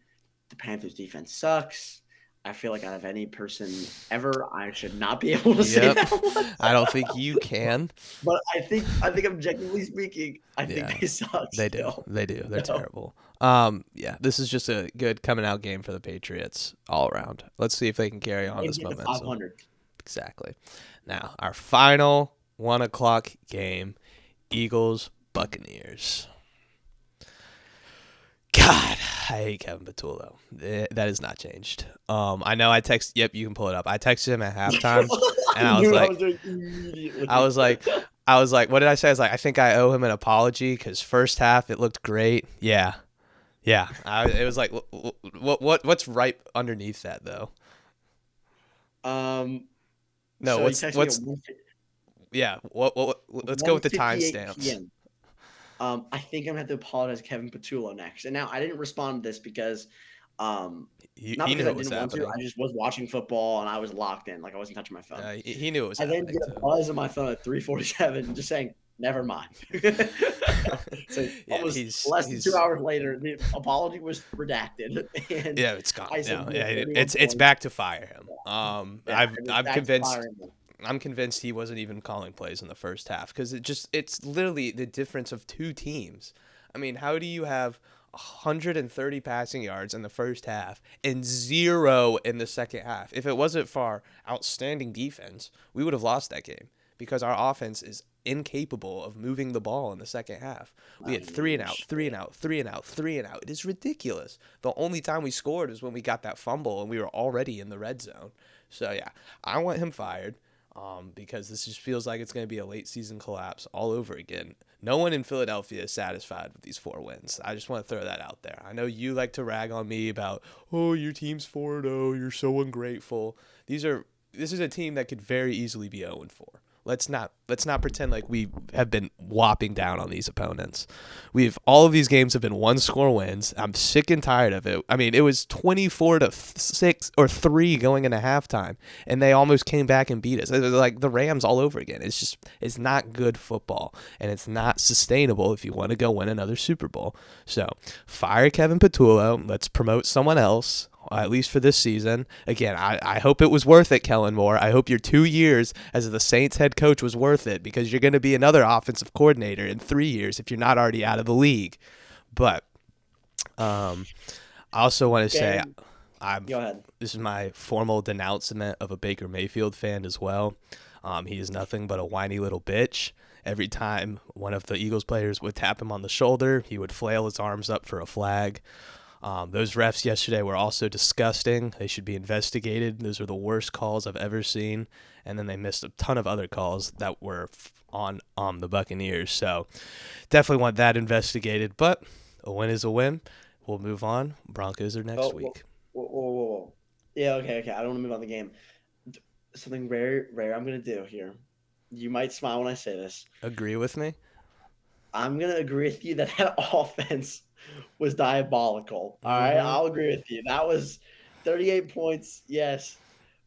[SPEAKER 2] the Panthers defense sucks. I feel like out of any person ever, I should not be able to say that one.
[SPEAKER 1] I don't think you can.
[SPEAKER 2] But I think objectively speaking, I think they suck.
[SPEAKER 1] They
[SPEAKER 2] still.
[SPEAKER 1] do. They do. They're terrible. Yeah, this is just a good coming out game for the Patriots all around. Let's see if they can carry on this momentum.
[SPEAKER 2] 500.
[SPEAKER 1] Exactly. Now, our final 1:00 game, Eagles Buccaneers. God, I hate Kevin Patullo. That has not changed. I know I text. Yep, you can pull it up. I texted him at halftime, and I was like, what did I say? I was like, I think I owe him an apology because first half it looked great. Yeah. It was like, what's right underneath that though? No,
[SPEAKER 2] so
[SPEAKER 1] what's yeah? What? Let's go with the
[SPEAKER 2] 1:58
[SPEAKER 1] timestamps.
[SPEAKER 2] PM. I think I'm gonna have to apologize to Kevin Patullo next. And now I didn't respond to this because
[SPEAKER 1] He
[SPEAKER 2] not because
[SPEAKER 1] knew
[SPEAKER 2] I
[SPEAKER 1] it was
[SPEAKER 2] didn't want to.
[SPEAKER 1] happening.
[SPEAKER 2] I just was watching football and I was locked in, like I wasn't touching my phone.
[SPEAKER 1] He knew it was
[SPEAKER 2] I then
[SPEAKER 1] happening.
[SPEAKER 2] get a buzz on my phone at 3:47, just saying, "Never mind." So almost less than 2 hours later, the apology was redacted. And
[SPEAKER 1] yeah, it's gone.
[SPEAKER 2] I said,
[SPEAKER 1] It's back to fire him.
[SPEAKER 2] Yeah,
[SPEAKER 1] I'm convinced he wasn't even calling plays in the first half because it's literally the difference of two teams. I mean, how do you have 130 passing yards in the first half and 0 in the second half? If it wasn't for our outstanding defense, we would have lost that game because our offense is incapable of moving the ball in the second half. We had 3 and out, 3 and out, 3 and out, 3 and out. It is ridiculous. The only time we scored was when we got that fumble and we were already in the red zone. So yeah, I want him fired. Because this just feels like it's going to be a late season collapse all over again. No one in Philadelphia is satisfied with these 4 wins. I just want to throw that out there. I know you like to rag on me about, oh, your team's 4-0, you're so ungrateful. This is a team that could very easily be 0-4. Let's not pretend like we have been whopping down on these opponents. All of these games have been 1-score wins. I'm sick and tired of it. I mean, it was 24-6 or 3 going into halftime, and they almost came back and beat us. It was like the Rams all over again. It's not good football, and it's not sustainable if you want to go win another Super Bowl. So fire Kevin Patullo. Let's promote someone else. At least for this season. Again, I hope it was worth it, Kellen Moore. I hope your 2 years as the Saints head coach was worth it because you're going to be another offensive coordinator in 3 years if you're not already out of the league. But I also want to say
[SPEAKER 2] go ahead.
[SPEAKER 1] This is my formal denouncement of a Baker Mayfield fan as well. He is nothing but a whiny little bitch. Every time one of the Eagles players would tap him on the shoulder, he would flail his arms up for a flag. Those refs yesterday were also disgusting. They should be investigated. Those are the worst calls I've ever seen. And then they missed a ton of other calls that were on the Buccaneers. So definitely want that investigated. But a win is a win. We'll move on. Broncos are next week.
[SPEAKER 2] Whoa. Yeah, okay. I don't want to move on the game. Something rare I'm going to do here. You might smile when I say this.
[SPEAKER 1] Agree with me?
[SPEAKER 2] I'm going to agree with you that offense was diabolical. All right, I'll agree with you. That was 38 points, yes,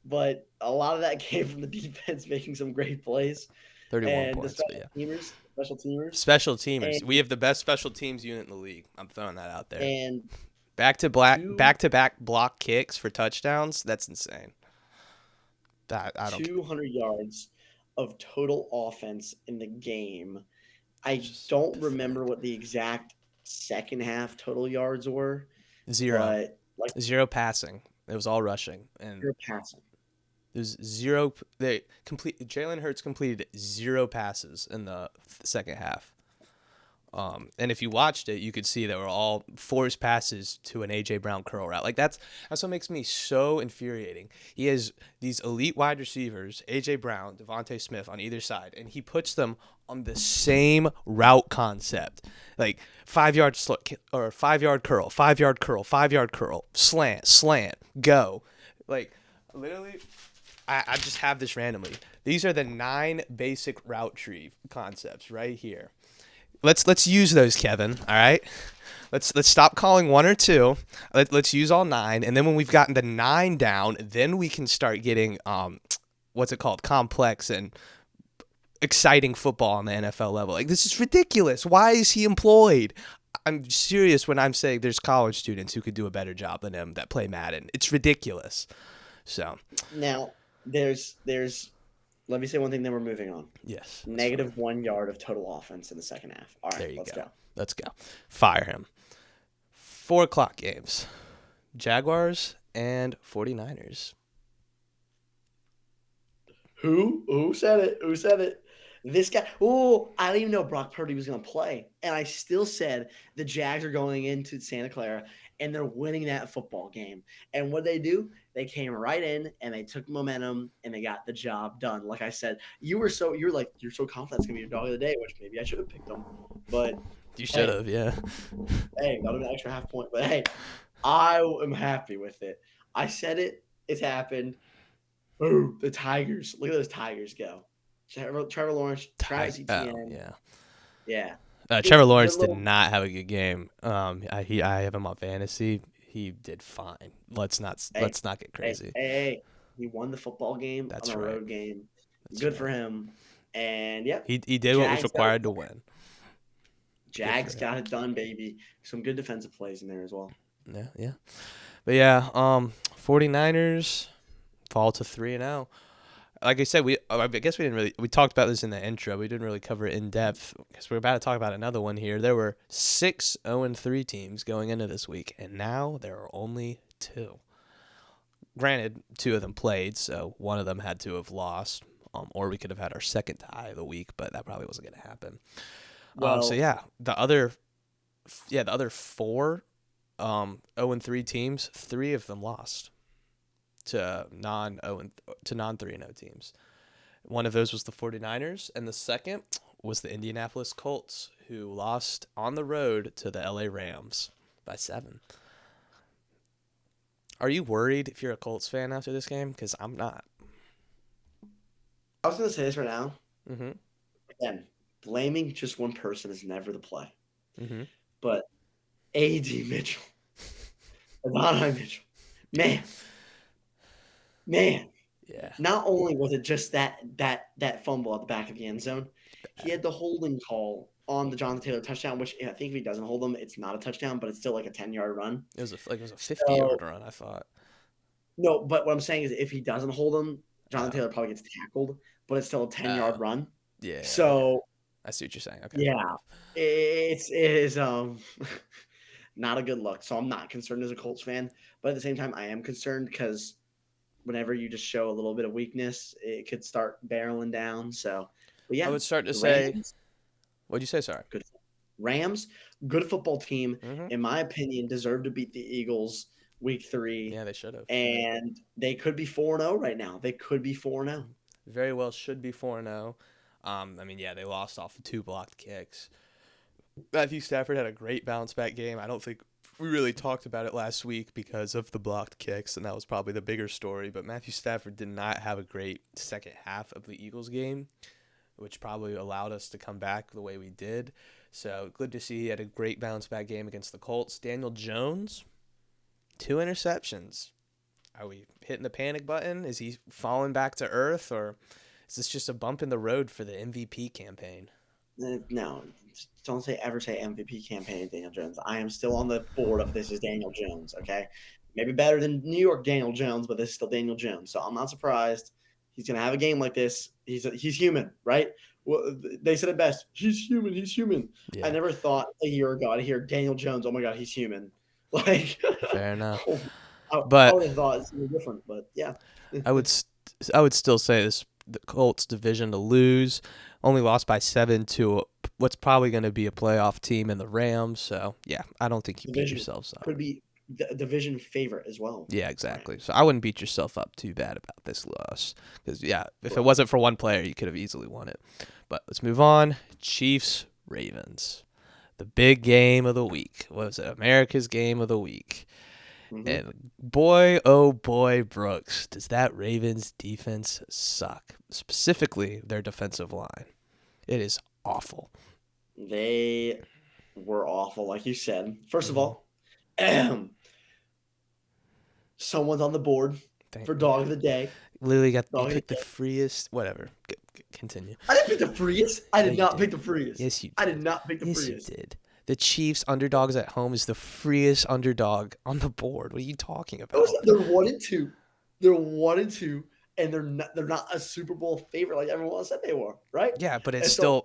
[SPEAKER 2] but a lot of that came from the defense making some great plays.
[SPEAKER 1] 31
[SPEAKER 2] and
[SPEAKER 1] points,
[SPEAKER 2] the
[SPEAKER 1] but yeah.
[SPEAKER 2] Special
[SPEAKER 1] teamers.
[SPEAKER 2] And,
[SPEAKER 1] we have the best special teams unit in the league. I'm throwing that out there.
[SPEAKER 2] And
[SPEAKER 1] back-to-back block kicks for touchdowns. That's insane. I don't
[SPEAKER 2] 200 yards of total offense in the game. I don't remember what the exact second half total yards were.
[SPEAKER 1] 0. But zero passing. It was all rushing. And
[SPEAKER 2] 0 passing.
[SPEAKER 1] There's 0. Jalen Hurts completed 0 passes in the second half. And if you watched it, you could see that were all forced passes to an A.J. Brown curl route. Like that's what makes me so infuriating. He has these elite wide receivers, A.J. Brown, Devontae Smith on either side, and he puts them on the same route concept. Like 5-yard or 5-yard curl, 5-yard curl, 5-yard curl, slant, go. Like literally, I just have this randomly. These are the 9 basic route tree concepts right here. Let's use those, Kevin. All right. Let's stop calling 1 or 2. Let's use all 9, and then when we've gotten the 9 down, then we can start getting what's it called, complex and exciting football on the NFL level. Like this is ridiculous. Why is he employed? I'm serious when I'm saying there's college students who could do a better job than him that play Madden. It's ridiculous. So
[SPEAKER 2] now there's. Let me say one thing, then we're moving on.
[SPEAKER 1] Yes.
[SPEAKER 2] Negative 1 yard of total offense in the second half. All right,
[SPEAKER 1] there you
[SPEAKER 2] let's go.
[SPEAKER 1] Let's go. Fire him. 4 o'clock games. Jaguars and 49ers.
[SPEAKER 2] Who said it? This guy. Oh, I didn't even know Brock Purdy was going to play. And I still said the Jags are going into Santa Clara and they're winning that football game. And what they do? They came right in and they took momentum and they got the job done. Like I said, you're so confident it's going to be your dog of the day, which maybe I should have picked them. But
[SPEAKER 1] you should have, yeah.
[SPEAKER 2] Hey, got an extra half point. But hey, I am happy with it. I said it. It's happened. Oh, the Tigers. Look at those Tigers go. Trevor Lawrence, Travis Etienne.
[SPEAKER 1] Yeah. Trevor Lawrence did not have a good game. I have him on fantasy. He did fine. Let's not get crazy.
[SPEAKER 2] Hey, he won the football game on a road game. Good for him. And yeah,
[SPEAKER 1] he did what was required to win.
[SPEAKER 2] Jags got it done, baby. Some good defensive plays in there as well.
[SPEAKER 1] Yeah. But yeah, 49ers fall to 3-0. Like I said, I guess we talked about this in the intro. We didn't really cover it in depth because we're about to talk about another one here. There were 6 0-3 teams going into this week, and now there are only 2. Granted, 2 of them played, so one of them had to have lost, or we could have had our second tie of the week, but that probably wasn't going to happen. So yeah, the other 4 0-3 teams, 3 of them lost to non 3-0 teams. One of those was the 49ers, and the second was the Indianapolis Colts, who lost on the road to the LA Rams by 7. Are you worried if you're a Colts fan after this game? Because I'm not.
[SPEAKER 2] I was going to say this right now.
[SPEAKER 1] Mm-hmm.
[SPEAKER 2] Again, blaming just one person is never the play.
[SPEAKER 1] Mm-hmm.
[SPEAKER 2] But A.D. Mitchell, Adonai Mitchell, man.
[SPEAKER 1] Yeah.
[SPEAKER 2] Not only was it just that fumble at the back of the end zone, he had the holding call on the Jonathan Taylor touchdown, which I think if he doesn't hold them, it's not a touchdown, but it's still like a 10-yard run.
[SPEAKER 1] It was a 50-yard run, I thought.
[SPEAKER 2] No, but what I'm saying is if he doesn't hold them, Jonathan Taylor probably gets tackled, but it's still a 10-yard run.
[SPEAKER 1] Yeah.
[SPEAKER 2] So
[SPEAKER 1] I see what you're saying. Okay.
[SPEAKER 2] Yeah, it is not a good look. So I'm not concerned as a Colts fan, but at the same time, I am concerned because whenever you just show a little bit of weakness, it could start barreling down. So, but yeah,
[SPEAKER 1] I would start to say. What'd you say? Sorry.
[SPEAKER 2] Good. Rams, good football team,
[SPEAKER 1] Mm-hmm.
[SPEAKER 2] in my opinion, deserve to beat the Eagles week 3.
[SPEAKER 1] Yeah, they should have.
[SPEAKER 2] And they could be 4-0 right now. They could be 4-0.
[SPEAKER 1] Very well should be 4-0. I mean, yeah, they lost off of 2 blocked kicks. Matthew Stafford had a great bounce back game. I don't think we really talked about it last week because of the blocked kicks, and that was probably the bigger story. But Matthew Stafford did not have a great second half of the Eagles game, which probably allowed us to come back the way we did. So good to see he had a great bounce back game against the Colts. Daniel Jones, 2 interceptions. Are we hitting the panic button? Is he falling back to earth, or is this just a bump in the road for the MVP campaign?
[SPEAKER 2] No, don't ever say MVP campaign, Daniel Jones. I am still on the board of this is Daniel Jones, okay? Maybe better than New York Daniel Jones, but this is still Daniel Jones. So I'm not surprised. He's going to have a game like this. He's human, right? Well, they said it best. He's human. He's human.
[SPEAKER 1] Yeah.
[SPEAKER 2] I never thought a year ago I'd hear Daniel Jones, oh, my God, he's human. Like,
[SPEAKER 1] fair enough.
[SPEAKER 2] I
[SPEAKER 1] But
[SPEAKER 2] would have thought it's different, but yeah.
[SPEAKER 1] I would still say this the Colts division to lose. Only lost by 7 to what's probably going to be a playoff team in the Rams. So, yeah, I don't think you beat yourselves up.
[SPEAKER 2] Could be a division favorite as well.
[SPEAKER 1] Yeah, exactly. So I wouldn't beat yourself up too bad about this loss. Because, yeah, if it wasn't for one player, you could have easily won it. But let's move on. Chiefs-Ravens. The big game of the week. What was it? America's game of the week.
[SPEAKER 2] Mm-hmm.
[SPEAKER 1] And boy, oh boy, Brooks, does that Ravens defense suck. Specifically, their defensive line. It is awful.
[SPEAKER 2] They were awful, like you said. First of all, someone's on the board for dog of the day.
[SPEAKER 1] Literally got you picked the freest. Whatever. Continue.
[SPEAKER 2] I didn't pick the freest. I did not pick the freest.
[SPEAKER 1] Yes, you did.
[SPEAKER 2] I did not pick the freest.
[SPEAKER 1] Yes, you did. The Chiefs underdogs at home is the freest underdog on the board. What are you talking about?
[SPEAKER 2] They're 1-2. They're 1-2, and they're not a Super Bowl favorite like everyone else said they were, right?
[SPEAKER 1] Yeah, but it's still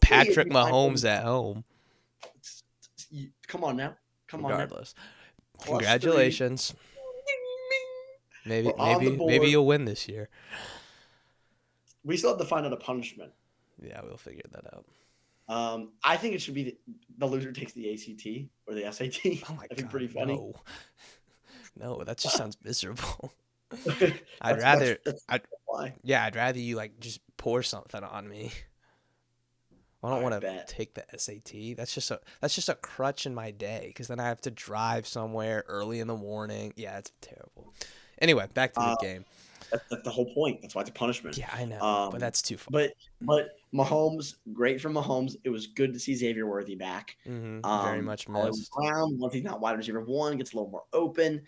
[SPEAKER 1] Patrick Mahomes at home.
[SPEAKER 2] Come on now.
[SPEAKER 1] Regardless. Congratulations. Maybe you'll win this year.
[SPEAKER 2] We still have to find out a punishment.
[SPEAKER 1] Yeah, we'll figure that out.
[SPEAKER 2] I think it should be the loser takes the ACT or the SAT.
[SPEAKER 1] Oh my God,
[SPEAKER 2] that'd be pretty funny.
[SPEAKER 1] No, that just sounds miserable.
[SPEAKER 2] I'd
[SPEAKER 1] rather you like just pour something on me. I don't want to take the SAT. That's just a crutch in my day because then I have to drive somewhere early in the morning. Yeah, it's terrible. Anyway, back to the game.
[SPEAKER 2] That's the whole point. That's why it's a punishment.
[SPEAKER 1] Yeah, I know, but that's too far.
[SPEAKER 2] But Mahomes, great for Mahomes. It was good to see Xavier Worthy back.
[SPEAKER 1] Very much missed.
[SPEAKER 2] Brown, once he's not wide receiver 1, gets a little more open.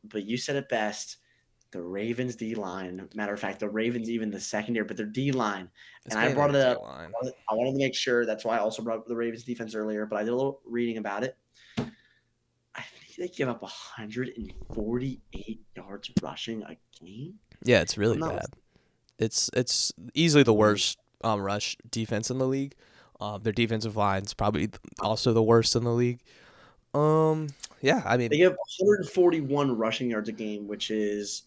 [SPEAKER 2] But you said it best. The Ravens D-line. Matter of fact, the Ravens even the secondary, but their D-line. And I brought it up. I wanted to make sure. That's why I also brought up the Ravens defense earlier, but I did a little reading about it. I think they give up 148 yards rushing a game.
[SPEAKER 1] Yeah, it's really bad. It's easily the worst rush defense in the league. Their defensive line's probably also the worst in the league. Yeah, I mean
[SPEAKER 2] they give 141 rushing yards a game, which is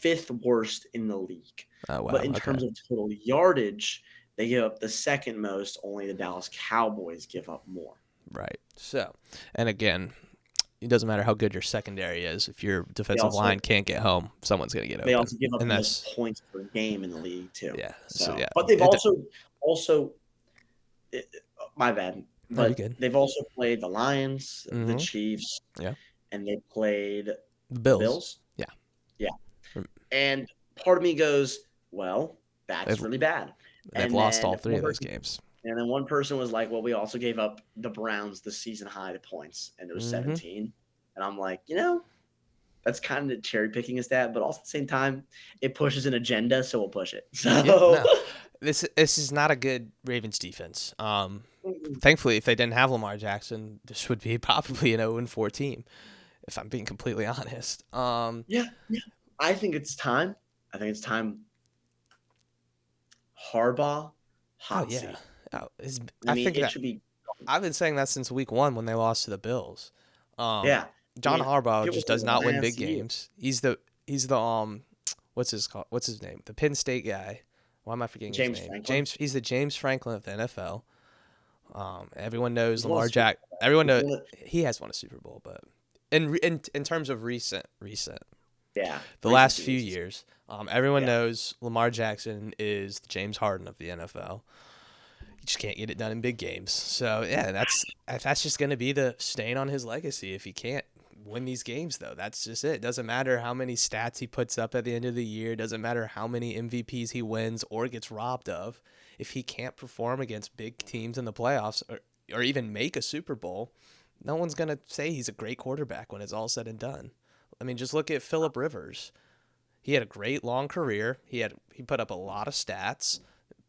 [SPEAKER 2] 5th worst in the league.
[SPEAKER 1] Oh, wow.
[SPEAKER 2] But in terms of total yardage, they give up the second most. Only the Dallas Cowboys give up more.
[SPEAKER 1] Right. So, and again, it doesn't matter how good your secondary is. If your defensive line can't get home, someone's going to get open.
[SPEAKER 2] They also give up the most points per game in the league, too.
[SPEAKER 1] Yeah.
[SPEAKER 2] So yeah. But they've also my bad. But they've also played the Lions, the Chiefs, and they played
[SPEAKER 1] the Bills.
[SPEAKER 2] Yeah. And part of me goes, well, that's really bad.
[SPEAKER 1] They've lost all 3 of those games.
[SPEAKER 2] And then one person was like, well, we also gave up the Browns the season high to points, and it was 17. And I'm like, that's kind of cherry picking a stat, but also at the same time, it pushes an agenda, so we'll push it. So
[SPEAKER 1] this is not a good Ravens defense. Thankfully, if they didn't have Lamar Jackson, this would be probably an 0-4 team, if I'm being completely honest.
[SPEAKER 2] Yeah. I think it's time. Harbaugh, hot seat.
[SPEAKER 1] I think it should be. I've been saying that since week 1 when they lost to the Bills. John Harbaugh just does not win big games. He's the what's his name? The Penn State guy. Why am I forgetting his name? He's the James Franklin of the NFL. Everyone knows
[SPEAKER 2] He's won a
[SPEAKER 1] Lamar
[SPEAKER 2] Super
[SPEAKER 1] Jack.
[SPEAKER 2] Bowl.
[SPEAKER 1] Everyone
[SPEAKER 2] He's
[SPEAKER 1] knows
[SPEAKER 2] won
[SPEAKER 1] he has won a Super Bowl, but in terms of recent
[SPEAKER 2] Yeah,
[SPEAKER 1] the
[SPEAKER 2] recent
[SPEAKER 1] last few
[SPEAKER 2] seasons.
[SPEAKER 1] years, everyone
[SPEAKER 2] Yeah.
[SPEAKER 1] knows Lamar Jackson is the James Harden of the NFL. You just can't get it done in big games. So yeah, that's just going to be the stain on his legacy if he can't win these games, though. That's just it. It doesn't matter how many stats he puts up at the end of the year. It doesn't matter how many MVPs he wins or gets robbed of. If he can't perform against big teams in the playoffs or even make a Super Bowl, no one's going to say he's a great quarterback when it's all said and done. I mean, just look at Phillip Rivers. He had a great long career. He put up a lot of stats,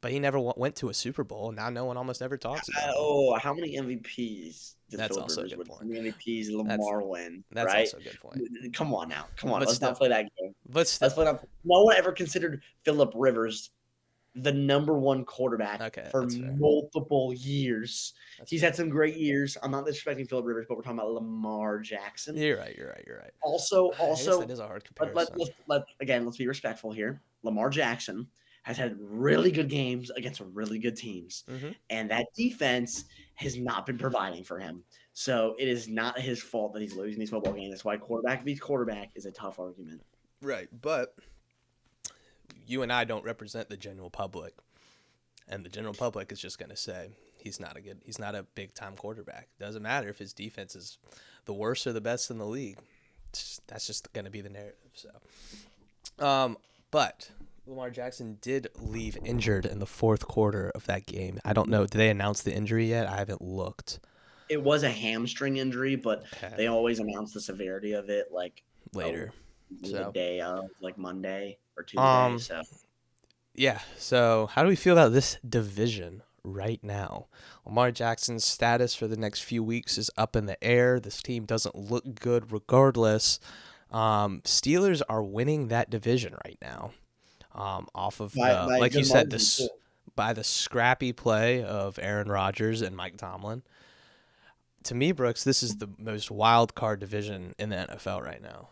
[SPEAKER 1] but he never went to a Super Bowl. And now no one almost ever talks about him.
[SPEAKER 2] How many MVPs did
[SPEAKER 1] That's
[SPEAKER 2] Phillip
[SPEAKER 1] also a
[SPEAKER 2] Rivers
[SPEAKER 1] good
[SPEAKER 2] win?
[SPEAKER 1] point.
[SPEAKER 2] How many MVPs
[SPEAKER 1] That's
[SPEAKER 2] Lamar win?
[SPEAKER 1] that's
[SPEAKER 2] Right?
[SPEAKER 1] also a good point.
[SPEAKER 2] Come on now. Come on.
[SPEAKER 1] But
[SPEAKER 2] Let's
[SPEAKER 1] still,
[SPEAKER 2] not play that game.
[SPEAKER 1] but still,
[SPEAKER 2] Let's play that. No one ever considered Phillip Rivers the number one quarterback
[SPEAKER 1] Okay,
[SPEAKER 2] for
[SPEAKER 1] that's fair.
[SPEAKER 2] multiple years. He's
[SPEAKER 1] fair.
[SPEAKER 2] had some great years. I'm not disrespecting Phillip Rivers, but we're talking about Lamar Jackson.
[SPEAKER 1] You're right.
[SPEAKER 2] Also,
[SPEAKER 1] I guess that is a hard comparison.
[SPEAKER 2] let's be respectful here. Lamar Jackson has had really good games against really good teams, and that defense has not been providing for him. So it is not his fault that he's losing these football games. That's why quarterback beats quarterback is a tough argument.
[SPEAKER 1] Right, but you and I don't represent the general public, and the general public is just going to say he's not a big time quarterback. Doesn't matter if his defense is the worst or the best in the league. That's just going to be the narrative. So, but Lamar Jackson did leave injured in the fourth quarter of that game. I don't know. Did they announce the injury yet? I haven't looked.
[SPEAKER 2] It was a hamstring injury, but they always announce the severity of it like
[SPEAKER 1] later.
[SPEAKER 2] The day of, like Monday or Tuesday. So
[SPEAKER 1] yeah. So how do we feel about this division right now? Lamar Jackson's status for the next few weeks is up in the air. This team doesn't look good regardless. Steelers are winning that division right now. Off of like you said, by the scrappy play of Aaron Rodgers and Mike Tomlin. To me, Brooks, this is the most wild card division in the NFL right now.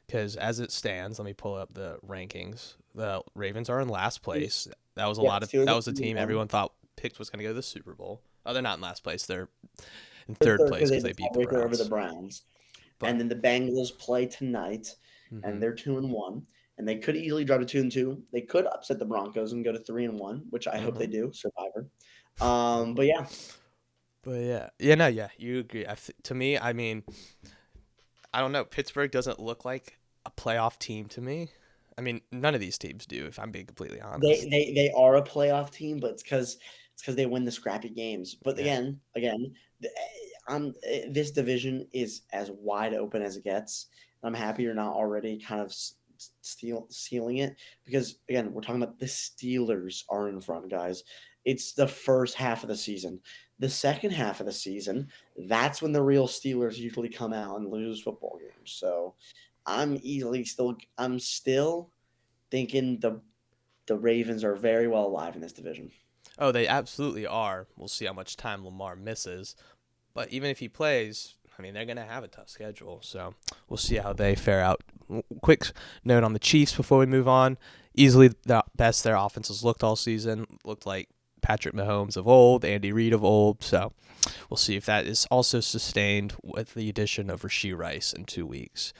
[SPEAKER 1] Because as it stands, let me pull up the rankings. The Ravens are in last place. That was that was a team everyone thought picked was going to go to the Super Bowl. Oh, they're not in last place. They're in third place because they beat the Browns.
[SPEAKER 2] Over the Browns. And then the Bengals play tonight, and they're 2-1. And they could easily drop to 2-2. They could upset the Broncos and go to 3-1, which I hope they do. Survivor. But yeah.
[SPEAKER 1] You agree. To me, I mean, I don't know. Pittsburgh doesn't look like a playoff team to me. I mean, none of these teams do, if I'm being completely honest.
[SPEAKER 2] They are a playoff team, but it's because they win the scrappy games. But again, this division is as wide open as it gets. I'm happy you're not already kind of sealing it because, again, we're talking about the Steelers are in front, guys. It's the first half of the season. The second half of the season, that's when the real Steelers usually come out and lose football games. So I'm still thinking the Ravens are very well alive in this division.
[SPEAKER 1] Oh, they absolutely are. We'll see how much time Lamar misses. But even if he plays, I mean, they're going to have a tough schedule. So we'll see how they fare out. Quick note on the Chiefs before we move on. Easily the best their offense has looked all season. Looked like Patrick Mahomes of old, Andy Reid of old. So we'll see if that is also sustained with the addition of Rashee Rice in 2 weeks.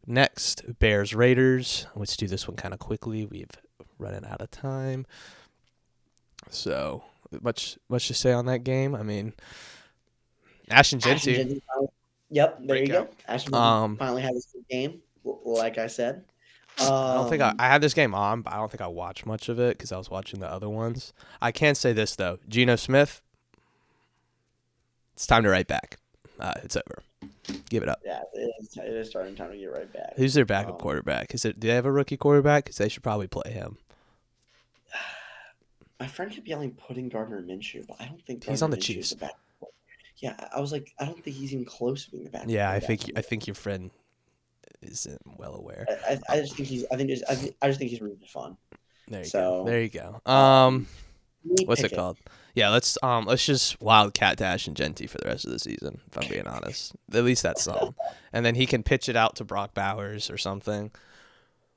[SPEAKER 1] Next, Bears-Raiders. Let's do this one kind of quickly. We've running out of time. So much to say on that game. I mean, Ashton Jeanty.
[SPEAKER 2] Yep, there you go. Ashton finally had his good game, like I said.
[SPEAKER 1] I don't think I had this game on, but I don't think I watched much of it because I was watching the other ones. I can say this, though. Geno Smith, it's time to write back. It's over. Give it up.
[SPEAKER 2] Yeah, it is starting time to get right back.
[SPEAKER 1] Who's their backup quarterback? Do they have a rookie quarterback? Because they should probably play him.
[SPEAKER 2] My friend kept yelling putting Gardner Minshew, but I don't think
[SPEAKER 1] he's on the Chiefs.
[SPEAKER 2] Yeah, I was like, I don't think he's even close to being the backup.
[SPEAKER 1] Yeah, I think your friend isn't well aware.
[SPEAKER 2] I just think he's really fun.
[SPEAKER 1] There you go. What's it called? Yeah, let's just wildcat to Ashton Jeanty for the rest of the season, if I'm being honest. At least that's something. And then he can pitch it out to Brock Bowers or something.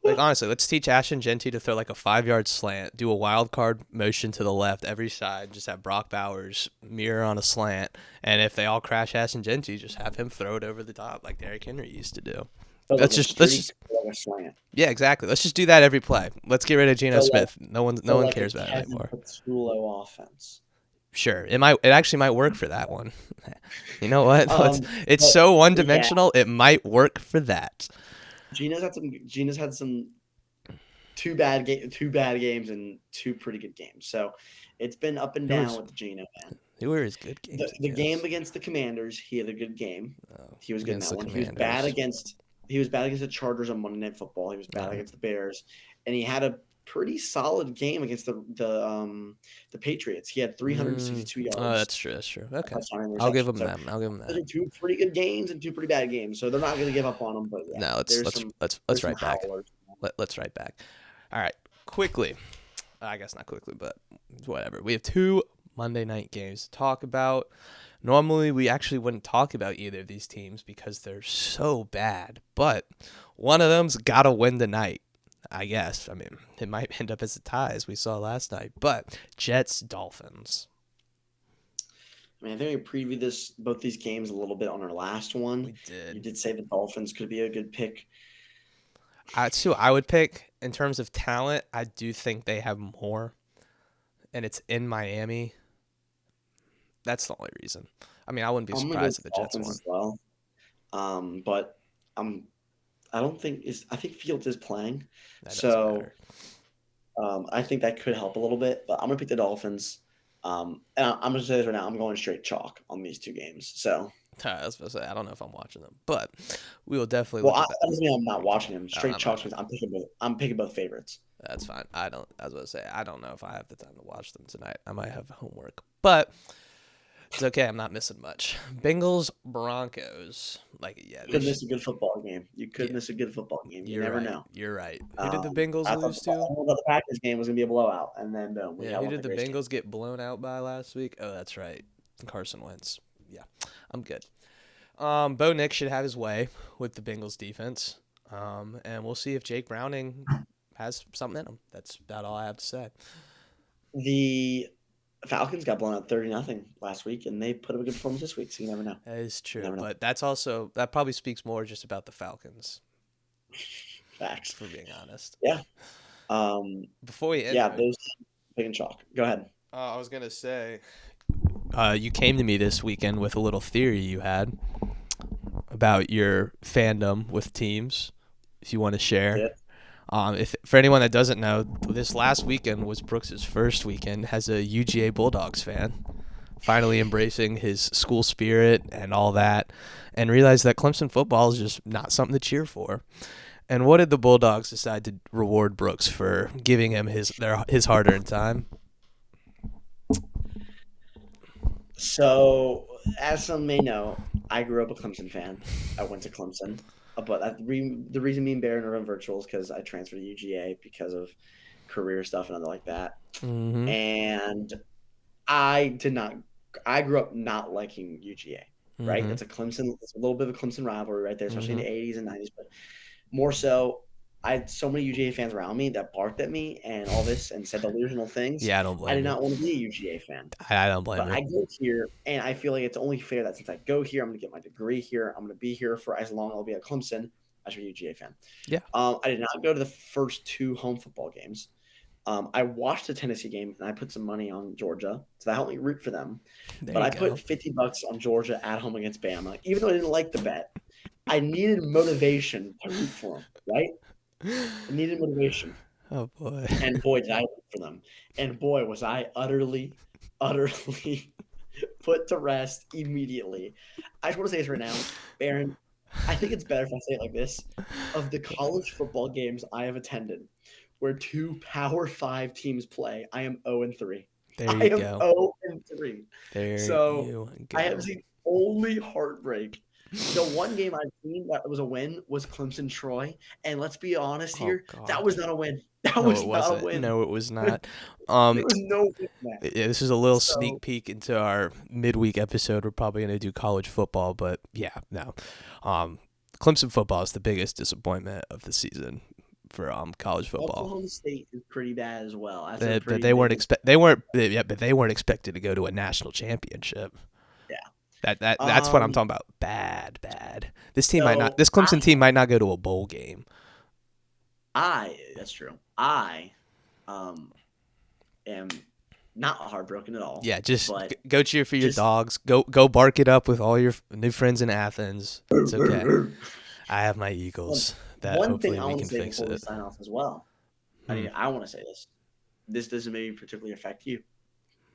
[SPEAKER 1] Like, honestly, let's teach Ashton Genty to throw like a 5-yard slant, do a wild card motion to the left every side, just have Brock Bowers mirror on a slant, and if they all crash Ashton Genty, just have him throw it over the top like Derrick Henry used to do.
[SPEAKER 2] So
[SPEAKER 1] Let's
[SPEAKER 2] like a
[SPEAKER 1] just let's
[SPEAKER 2] streak,
[SPEAKER 1] just
[SPEAKER 2] like a slant.
[SPEAKER 1] yeah, exactly. Let's just do that every play. Let's get rid of Geno
[SPEAKER 2] So like
[SPEAKER 1] Smith. No one
[SPEAKER 2] like
[SPEAKER 1] cares
[SPEAKER 2] a
[SPEAKER 1] about it
[SPEAKER 2] Kevin
[SPEAKER 1] anymore.
[SPEAKER 2] Patullo offense.
[SPEAKER 1] Sure, it actually might work for that one. You know what? It's
[SPEAKER 2] But
[SPEAKER 1] so one dimensional. It might work for that.
[SPEAKER 2] Geno's had some two bad games and two pretty good games. So it's been up and down with Geno, man.
[SPEAKER 1] Who were his good games?
[SPEAKER 2] The game against the Commanders, he had a good game. He was good in that one. He was bad against the Chargers on Monday Night Football. He was bad against the Bears, and he had a pretty solid game against the Patriots. He had 362 yards.
[SPEAKER 1] Oh, that's true. Okay, I'll give him that.
[SPEAKER 2] Those are two pretty good games and two pretty bad games. So they're not going to give up on him. But yeah,
[SPEAKER 1] no, let's right back. Let's right back. All right, quickly. I guess not quickly, but whatever. We have 2 Monday night games to talk about. Normally, we actually wouldn't talk about either of these teams because they're so bad. But one of them's got to win tonight, I guess. I mean, it might end up as a tie, as we saw last night. But Jets-Dolphins.
[SPEAKER 2] I mean, I think we previewed both these games a little bit on our last one.
[SPEAKER 1] We did.
[SPEAKER 2] You did say the Dolphins could be a good pick.
[SPEAKER 1] That's who I would pick. In terms of talent, I do think they have more. And it's in Miami. That's the only reason. I mean, I wouldn't be surprised if the Jets won.
[SPEAKER 2] As well. But I don't think I think Fields is playing. So I think that could help a little bit. But I'm gonna pick the Dolphins. And I'm gonna say this right now, I'm going straight chalk on these 2 games. So
[SPEAKER 1] I was supposed to say, I don't know if I'm watching them, but we will definitely.
[SPEAKER 2] Well, that doesn't mean I'm not watching them. Straight chalk means I'm picking both favorites.
[SPEAKER 1] That's fine. I was going to say, I don't know if I have the time to watch them tonight. I might have homework, but it's okay. I'm not missing much. Bengals, Broncos.
[SPEAKER 2] You could miss a good football game. You never know.
[SPEAKER 1] You're right. Who did the Bengals lose to?
[SPEAKER 2] I thought the Packers game was going to be a blowout, and then boom.
[SPEAKER 1] Who did the Bengals get blown out by last week? Oh, that's right. Carson Wentz. Yeah, I'm good. Bo Nix should have his way with the Bengals defense, and we'll see if Jake Browning has something in him. That's about all I have to say.
[SPEAKER 2] The Falcons got blown out 30-0 last week, and they put up a good performance this week, so you never know.
[SPEAKER 1] That is true, but that probably speaks more just about the Falcons.
[SPEAKER 2] Facts.
[SPEAKER 1] For being honest.
[SPEAKER 2] Yeah.
[SPEAKER 1] Before we end,
[SPEAKER 2] those pick and chalk. Go ahead.
[SPEAKER 1] I was gonna say, you came to me this weekend with a little theory you had about your fandom with teams. If you want to share.
[SPEAKER 2] Yeah.
[SPEAKER 1] If for anyone that doesn't know, this last weekend was Brooks's first weekend as a UGA Bulldogs fan, finally embracing his school spirit and all that, and realized that Clemson football is just not something to cheer for. And what did the Bulldogs decide to reward Brooks for giving him his hard-earned time?
[SPEAKER 2] So, as some may know, I grew up a Clemson fan. I went to Clemson. But the reason me and Baron are on virtual is because I transferred to UGA because of career stuff and other like that.
[SPEAKER 1] Mm-hmm.
[SPEAKER 2] And I grew up not liking UGA, right?
[SPEAKER 1] Mm-hmm.
[SPEAKER 2] It's a little bit of a Clemson rivalry right there, especially in the 80s and 90s. But more so, I had so many UGA fans around me that barked at me and all this and said delusional things.
[SPEAKER 1] Yeah, I don't blame you.
[SPEAKER 2] I did not want to be a UGA fan.
[SPEAKER 1] I don't blame you.
[SPEAKER 2] But I go here, and I feel like it's only fair that since I go here, I'm going to get my degree here. I'm going to be here for as long as I'll be at Clemson. I should be a UGA fan.
[SPEAKER 1] Yeah.
[SPEAKER 2] I did not go to the first 2 home football games. I watched the Tennessee game, and I put some money on Georgia, so that helped me root for them. But I put $50 on Georgia at home against Bama. Even though I didn't like the bet, I needed motivation to root for them, right? I needed motivation.
[SPEAKER 1] Oh, boy.
[SPEAKER 2] And boy, did I root for them. And boy, was I utterly put to rest immediately. I just want to say this right now, Baron, I think it's better if I say it like this. Of the college football games I have attended, where 2 Power 5 teams play, I am 0-3.
[SPEAKER 1] There you go.
[SPEAKER 2] 0-3.
[SPEAKER 1] There
[SPEAKER 2] so
[SPEAKER 1] you go.
[SPEAKER 2] I have seen only heartbreak. The one game I've seen that was a win was Clemson-Troy, and let's be honest here, that was not a win. That was not a win.
[SPEAKER 1] No, it was not.
[SPEAKER 2] There was no win in that.
[SPEAKER 1] Yeah, this is a little sneak peek into our midweek episode. We're probably going to do college football, but yeah, no. Clemson football is the biggest disappointment of the season college football.
[SPEAKER 2] Oklahoma State is pretty bad as well.
[SPEAKER 1] But they weren't expected to go to a national championship.
[SPEAKER 2] Yeah.
[SPEAKER 1] That's what I'm talking about. Bad. This Clemson team might not go to a bowl game.
[SPEAKER 2] That's true. I am not heartbroken at all.
[SPEAKER 1] Yeah, just go cheer for your dogs. Go bark it up with all your new friends in Athens. It's okay. I have my Eagles.
[SPEAKER 2] One thing I
[SPEAKER 1] we
[SPEAKER 2] want
[SPEAKER 1] can
[SPEAKER 2] to say
[SPEAKER 1] fix
[SPEAKER 2] before we
[SPEAKER 1] it.
[SPEAKER 2] sign off as well. I want to say this. This doesn't maybe particularly affect you,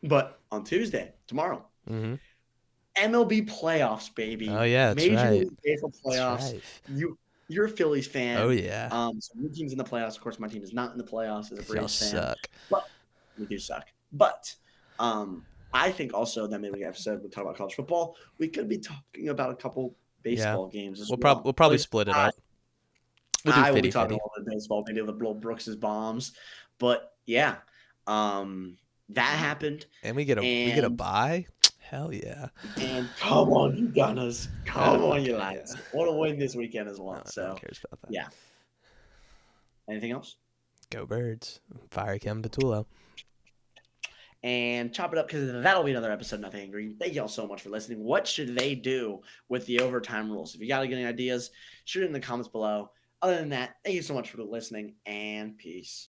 [SPEAKER 2] but on Tuesday, tomorrow, MLB playoffs, baby.
[SPEAKER 1] Oh yeah, that's
[SPEAKER 2] Major
[SPEAKER 1] right.
[SPEAKER 2] League Baseball playoffs. Right. You're a Phillies fan.
[SPEAKER 1] Oh yeah.
[SPEAKER 2] So your team's in the playoffs. Of course, my team is not in the playoffs as a Braves fan.
[SPEAKER 1] Suck.
[SPEAKER 2] But we do suck. But I think also that maybe episode we talk about college football. We could be talking about a couple baseball games as well.
[SPEAKER 1] We'll probably split it up.
[SPEAKER 2] We'll I will be talking a little bit of baseball, maybe the little Brooks's bombs. But yeah, that happened.
[SPEAKER 1] And we get a bye. Hell yeah.
[SPEAKER 2] And come on, you Gunners. Come on, you lads. Want to win this weekend as well. No one
[SPEAKER 1] cares about that.
[SPEAKER 2] Yeah. Anything else?
[SPEAKER 1] Go Birds. Fire Kevin Patullo.
[SPEAKER 2] And chop it up because that'll be another episode of Nothing Angry. Thank you all so much for listening. What should they do with the overtime rules? If you got any ideas, shoot it in the comments below. Other than that, thank you so much for listening and peace.